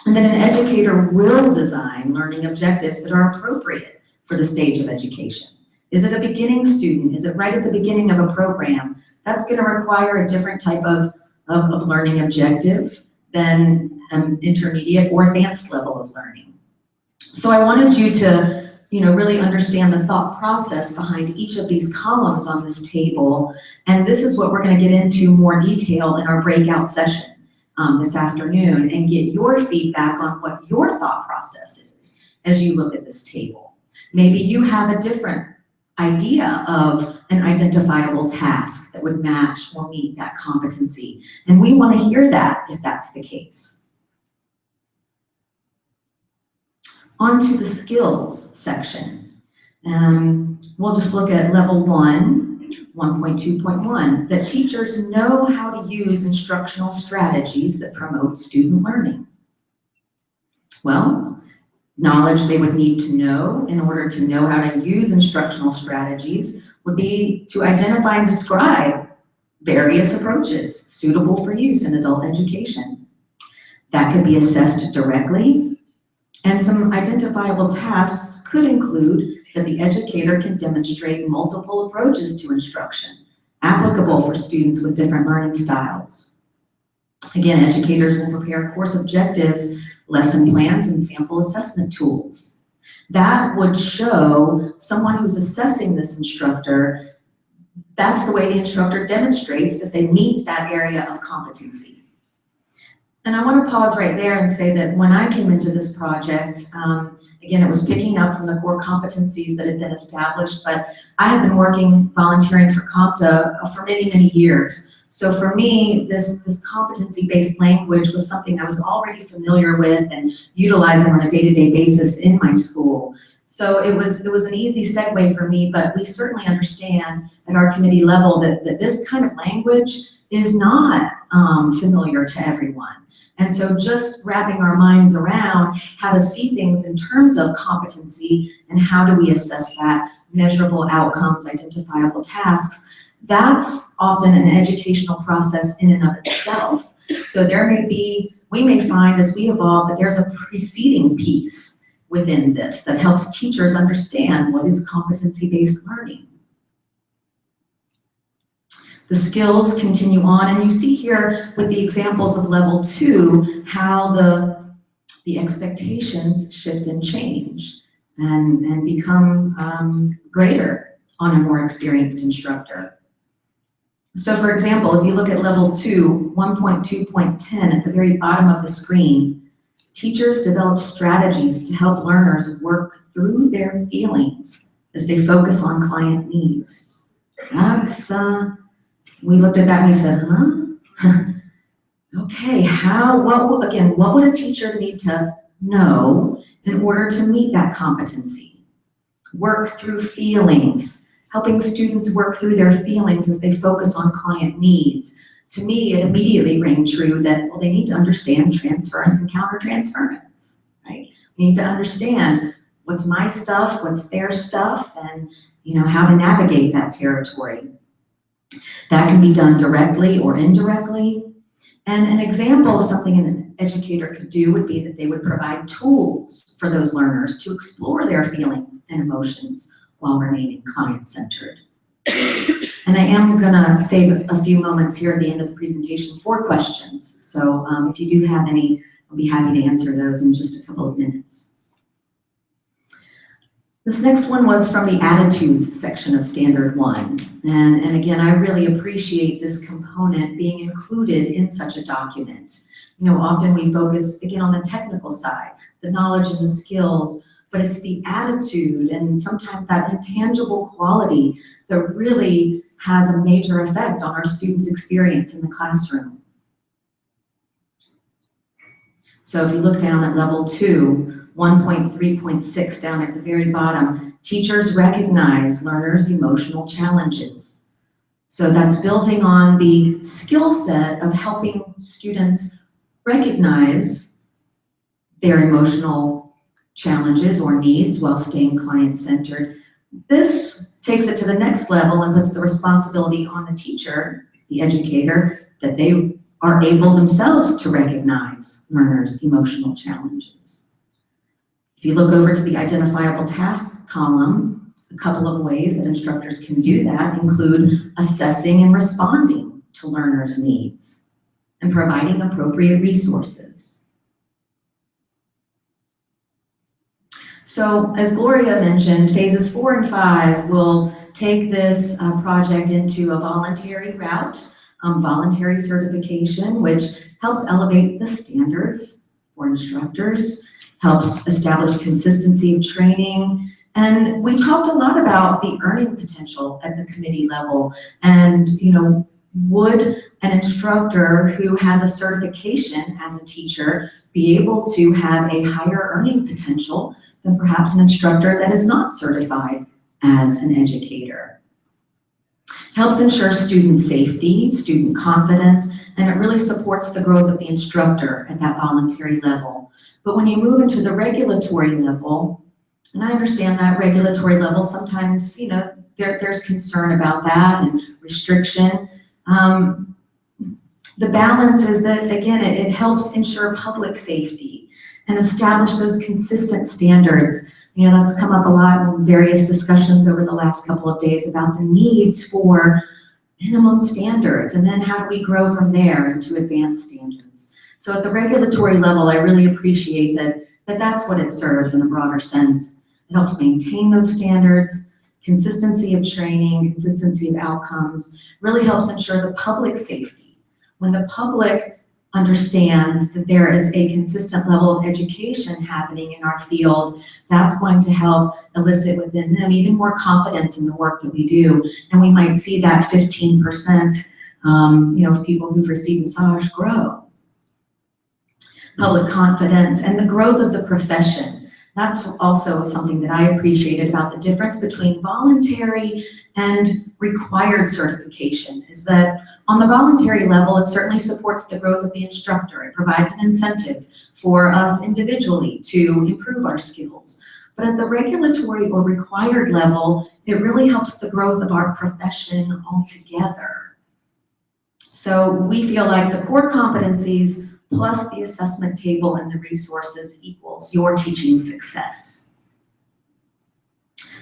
And then an educator will design learning objectives that are appropriate for the stage of education. Is it a beginning student? Is it right at the beginning of a program? That's going to require a different type of learning objective than an intermediate or advanced level of learning. So I wanted you to really understand the thought process behind each of these columns on this table. And this is what we're going to get into more detail in our breakout session this afternoon, and get your feedback on what your thought process is as you look at this table. Maybe you have a different idea of an identifiable task that would match or meet that competency. And we want to hear that if that's the case. On to the skills section. We'll just look at level 1, 1.2.1, that teachers know how to use instructional strategies that promote student learning. Well, knowledge they would need to know in order to know how to use instructional strategies would be to identify and describe various approaches suitable for use in adult education. That could be assessed directly, and some identifiable tasks could include that the educator can demonstrate multiple approaches to instruction, applicable for students with different learning styles. Again, educators will prepare course objectives, lesson plans, and sample assessment tools. That would show someone who's assessing this instructor that's the way the instructor demonstrates that they meet that area of competency. And I want to pause right there and say that when I came into this project, again, it was picking up from the core competencies that had been established, but I had been volunteering for CompTA for many, many years. So for me, this competency-based language was something I was already familiar with and utilizing on a day-to-day basis in my school. So it was an easy segue for me, but we certainly understand at our committee level that this kind of language is not familiar to everyone. And so just wrapping our minds around how to see things in terms of competency and how do we assess that, measurable outcomes, identifiable tasks, that's often an educational process in and of itself. So we may find as we evolve that there's a preceding piece within this that helps teachers understand what is competency-based learning. The skills continue on, and you see here with the examples of level 2 how the expectations shift and change and become greater on a more experienced instructor. So for example, if you look at level 2, 1.2.10 at the very bottom of the screen, teachers develop strategies to help learners work through their feelings as they focus on client needs. That's, we looked at that and we said, huh? Okay, what would a teacher need to know in order to meet that competency? Work through feelings, helping students work through their feelings as they focus on client needs. To me, it immediately rang true that, well, they need to understand transference and countertransference, right? We need to understand what's my stuff, what's their stuff, and how to navigate that territory. That can be done directly or indirectly. And an example of something an educator could do would be that they would provide tools for those learners to explore their feelings and emotions while remaining client-centered. And I am gonna save a few moments here at the end of the presentation for questions. So if you do have any, I'll be happy to answer those in just a couple of minutes. This next one was from the attitudes section of Standard 1. And again, I really appreciate this component being included in such a document. Often we focus, again, on the technical side, the knowledge and the skills, but it's the attitude and sometimes that intangible quality that really has a major effect on our students' experience in the classroom. So if you look down at level 2, 1.3.6 down at the very bottom, teachers recognize learners' emotional challenges. So that's building on the skill set of helping students recognize their emotional challenges or needs while staying client-centered. This takes it to the next level and puts the responsibility on the teacher, the educator, that they are able themselves to recognize learners' emotional challenges. If you look over to the identifiable tasks column, a couple of ways that instructors can do that include assessing and responding to learners' needs and providing appropriate resources. So as Gloria mentioned, phases 4 and 5 will take this project into a voluntary route, voluntary certification, which helps elevate the standards for instructors, helps establish consistency of training. And we talked a lot about the earning potential at the committee level. And, would an instructor who has a certification as a teacher be able to have a higher earning potential than perhaps an instructor that is not certified as an educator? Helps ensure student safety, student confidence, and it really supports the growth of the instructor at that voluntary level. But when you move into the regulatory level, and I understand that regulatory level, sometimes, there's concern about that and restriction. The balance is that, again, it helps ensure public safety and establish those consistent standards. That's come up a lot in various discussions over the last couple of days about the needs for minimum standards, and then how do we grow from there into advanced standards. So at the regulatory level, I really appreciate that that's what it serves in a broader sense. It helps maintain those standards, consistency of training, consistency of outcomes, really helps ensure the public safety. When the public understands that there is a consistent level of education happening in our field, that's going to help elicit within them even more confidence in the work that we do. And we might see that 15% of people who've received massage grow. Public confidence and the growth of the profession. That's also something that I appreciated about the difference between voluntary and required certification, is that on the voluntary level, it certainly supports the growth of the instructor. It provides an incentive for us individually to improve our skills. But at the regulatory or required level, it really helps the growth of our profession altogether. So we feel like the core competencies plus the assessment table and the resources equals your teaching success.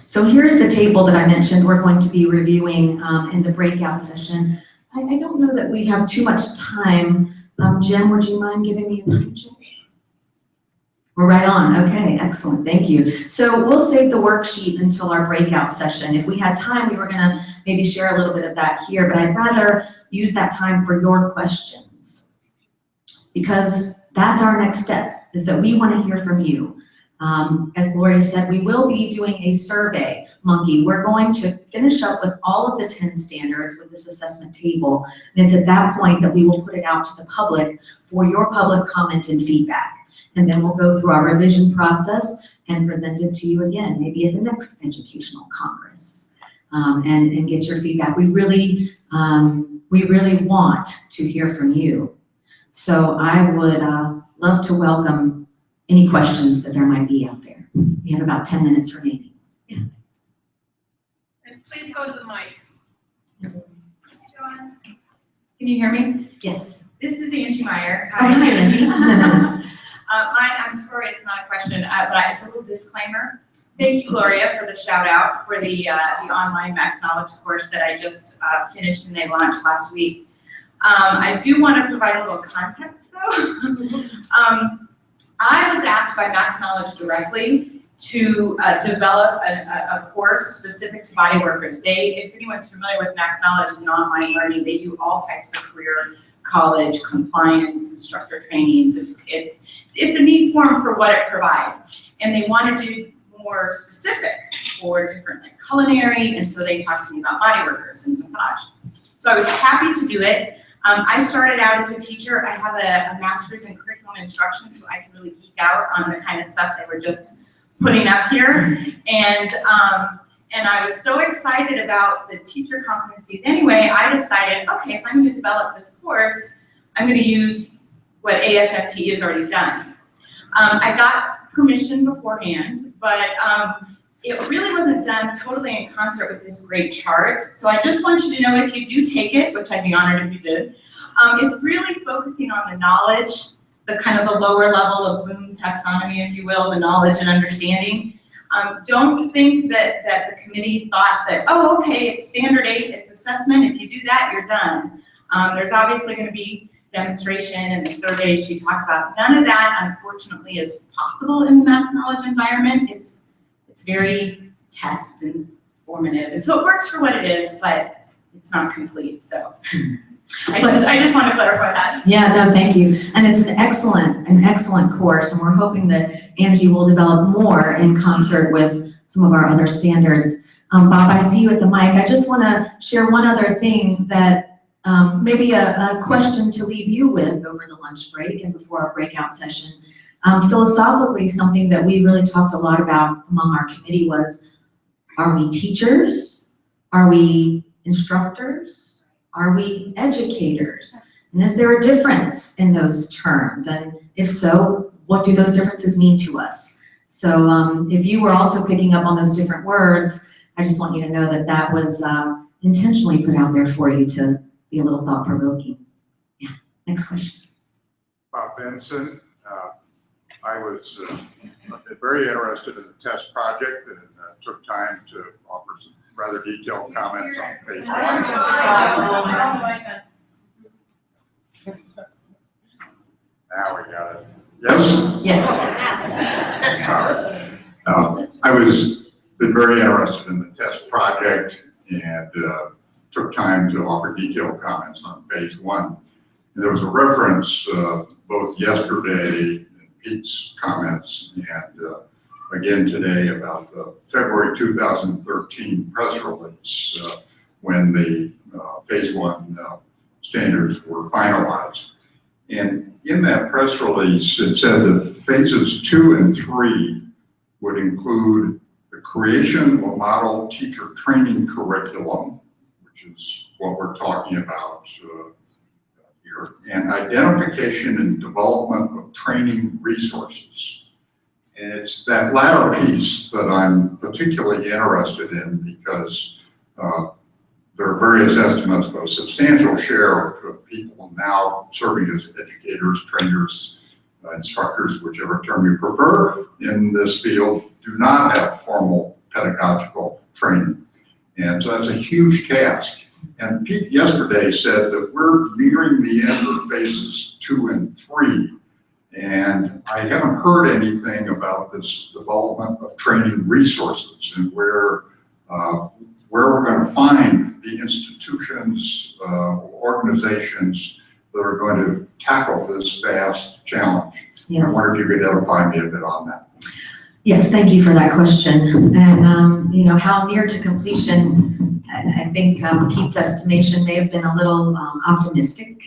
So here's the table that I mentioned we're going to be reviewing in the breakout session. I don't know that we have too much time. Jen, would you mind giving me a time check? We're right on. Okay, excellent. Thank you. So we'll save the worksheet until our breakout session. If we had time, we were going to maybe share a little bit of that here, but I'd rather use that time for your questions, because that's our next step, is that we want to hear from you. As Gloria said, we will be doing a survey monkey. We're going to finish up with all of the 10 standards with this assessment table. And it's at that point that we will put it out to the public for your public comment and feedback. And then we'll go through our revision process and present it to you again, maybe at the next educational congress, and get your feedback. We really want to hear from you. So I would love to welcome any questions that there might be out there. We have about 10 minutes remaining. Yeah. And please go to the mics. Can you hear me? Yes. This is Angie Meyer. Oh, hi, Angie. I'm sorry, it's not a question, but it's a little disclaimer. Thank you, Gloria, for the shout out for the online Max Knowledge course that I just finished and they launched last week. I do want to provide a little context though. I was asked by Max Knowledge directly to develop a course specific to body workers. If anyone's familiar with Max Knowledge, it's an online learning. They do all types of career, college, compliance, instructor trainings. It's a neat form for what it provides. And they wanted to do more specific for different like culinary, and so they talked to me about body workers and massage. So I was happy to do it. I started out as a teacher. I have a master's in curriculum instruction, so I can really geek out on the kind of stuff they were just putting up here. And I was so excited about the teacher competencies anyway, I decided, okay, if I'm going to develop this course, I'm going to use what AFFT has already done. I got permission beforehand, but it really wasn't done totally in concert with this great chart. So I just want you to know, if you do take it, which I'd be honored if you did, it's really focusing on the knowledge, the kind of the lower level of Bloom's taxonomy, if you will, the knowledge and understanding. Don't think that the committee thought that, oh, okay, it's standard 8, it's assessment, if you do that, you're done. There's obviously going to be demonstration and the surveys she talked about. None of that, unfortunately, is possible in the Max Knowledge environment. It's very test and formative, and so it works for what it is, but it's not complete. So I just want to clarify that. Yeah, no, thank you. And it's an excellent course, and we're hoping that Angie will develop more in concert with some of our other standards. Bob, I see you at the mic. I just want to share one other thing that maybe a question to leave you with over the lunch break and before our breakout session. Philosophically, something that we really talked a lot about among our committee was, are we teachers? Are we instructors? Are we educators? And is there a difference in those terms? And if so, what do those differences mean to us? So if you were also picking up on those different words, I just want you to know that that was intentionally put out there for you to be a little thought-provoking. Yeah, next question. Bob Benson. I was very interested in the test project and took time to offer some rather detailed comments on page 1. Now we got it. Yes? Yes. I was been very interested in the test project and took time to offer detailed comments on phase 1. And there was a reference both yesterday in Pete's comments and again today about the February 2013 press release when the phase 1 standards were finalized. And in that press release, it said that phases 2 and 3 would include the creation of a model teacher training curriculum, which is what we're talking about here, and identification and development of training resources. And it's that latter piece that I'm particularly interested in because there are various estimates, but a substantial share of people now serving as educators, trainers, instructors, whichever term you prefer, in this field do not have formal pedagogical training. And so that's a huge task. And Pete yesterday said that we're nearing the end of phases 2 and 3. And I haven't heard anything about this development of training resources and where we're going to find the institutions, organizations that are going to tackle this vast challenge. Yes. I wonder if you could edify me a bit on that. Yes, thank you for that question. And, you know, how near to completion, I think Pete's estimation may have been a little optimistic,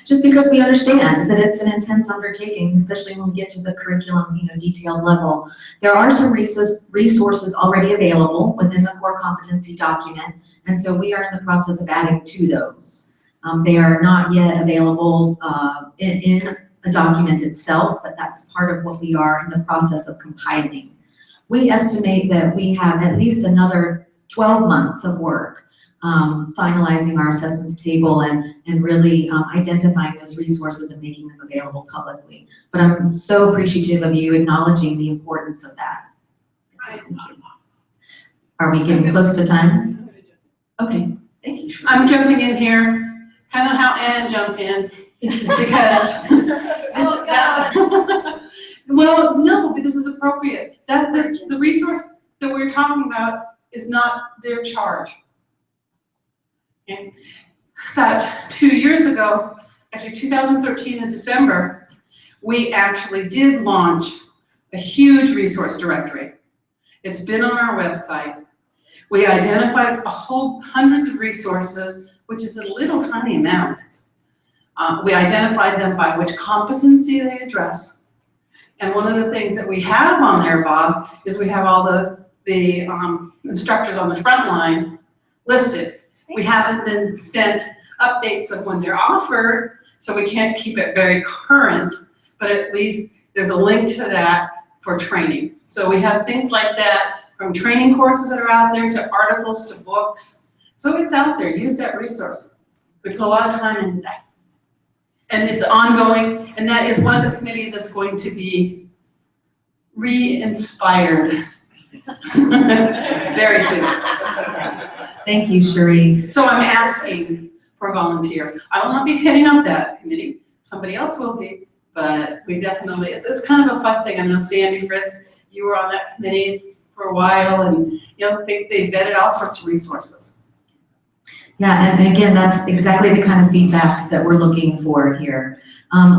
just because we understand that it's an intense undertaking, especially when we get to the curriculum, you know, detailed level. There are some resources already available within the core competency document, and so we are in the process of adding to those. They are not yet available in a document itself, but that's part of what we are in the process of compiling. We estimate that we have at least another 12 months of work finalizing our assessments table and really identifying those resources and making them available publicly. But I'm so appreciative of you acknowledging the importance of that. Yes, thank you. Are we getting close to time? Okay, thank you. I'm jumping in here, kind of how Ann jumped in, because well, no, but this is appropriate. That's the resource that we're talking about is not their charge. Okay. About 2 years ago, actually 2013 in December, we actually did launch a huge resource directory. It's been on our website. We identified hundreds of resources, which is a little tiny amount. We identified them by which competency they address. And one of the things that we have on there, Bob, is we have all the instructors on the front line listed. We haven't been sent updates of when they're offered, so we can't keep it very current, but at least there's a link to that for training. So we have things like that, from training courses that are out there to articles to books. So it's out there, use that resource. We put a lot of time into that. And it's ongoing, and that is one of the committees that's going to be re-inspired very soon. Thank you, Cherie. So I'm asking for volunteers. I will not be heading up that committee. Somebody else will be, but we definitely, it's kind of a fun thing. I know Sandy, Fritz, you were on that committee for a while, and you know, they vetted all sorts of resources. Yeah, and again, that's exactly the kind of feedback that we're looking for here.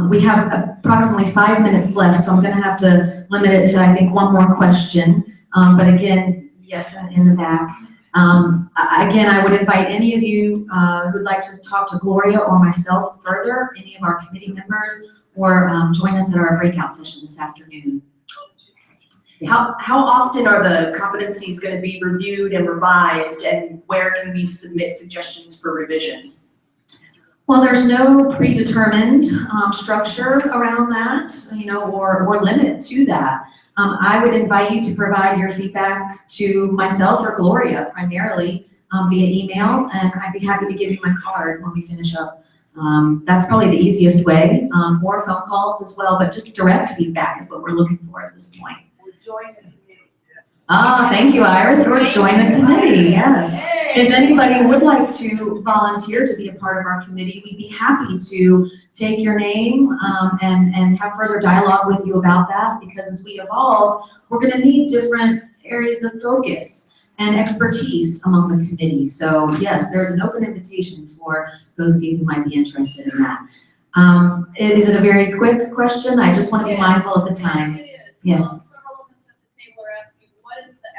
We have approximately 5 minutes left, so I'm going to have to limit it to, I think, one more question. But again, yes, in the back. Again, I would invite any of you who'd like to talk to Gloria or myself further, any of our committee members, or join us at our breakout session this afternoon. How often are the competencies going to be reviewed and revised, and where can we submit suggestions for revision? Well, there's no predetermined structure around that, you know, or limit to that. I would invite you to provide your feedback to myself or Gloria primarily via email, and I'd be happy to give you my card when we finish up. That's probably the easiest way, or phone calls as well, but just direct feedback is what we're looking for at this point. Ah, thank you, Iris, or join the committee, yes. If anybody would like to volunteer to be a part of our committee, we'd be happy to take your name and have further dialogue with you about that, because as we evolve, we're going to need different areas of focus and expertise among the committee. So yes, there's an open invitation for those of you who might be interested in that. Is it a very quick question? I just want to be mindful of the time. It is. Yes. Several of us at the table are asking, what is the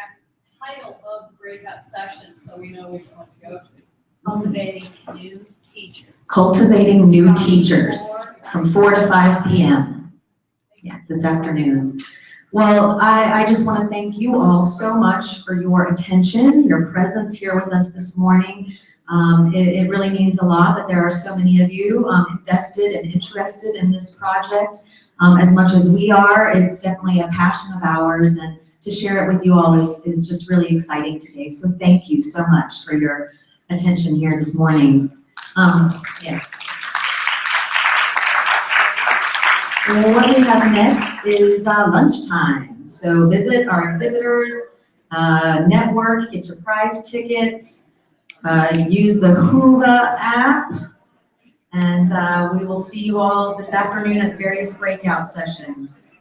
title of the breakout session, so we know which one to go to? Cultivating new teachers. Cultivating new teachers from 4 to 5 p.m. Yeah, this afternoon. Well, I just want to thank you all so much for your attention, your presence here with us this morning. It really means a lot that there are so many of you invested and interested in this project. As much as we are, it's definitely a passion of ours, and to share it with you all is just really exciting today. So thank you so much for your attention here this morning. Yeah. Well, what we have next is lunchtime. So visit our exhibitors, network, get your prize tickets, use the Whova app, and we will see you all this afternoon at various breakout sessions.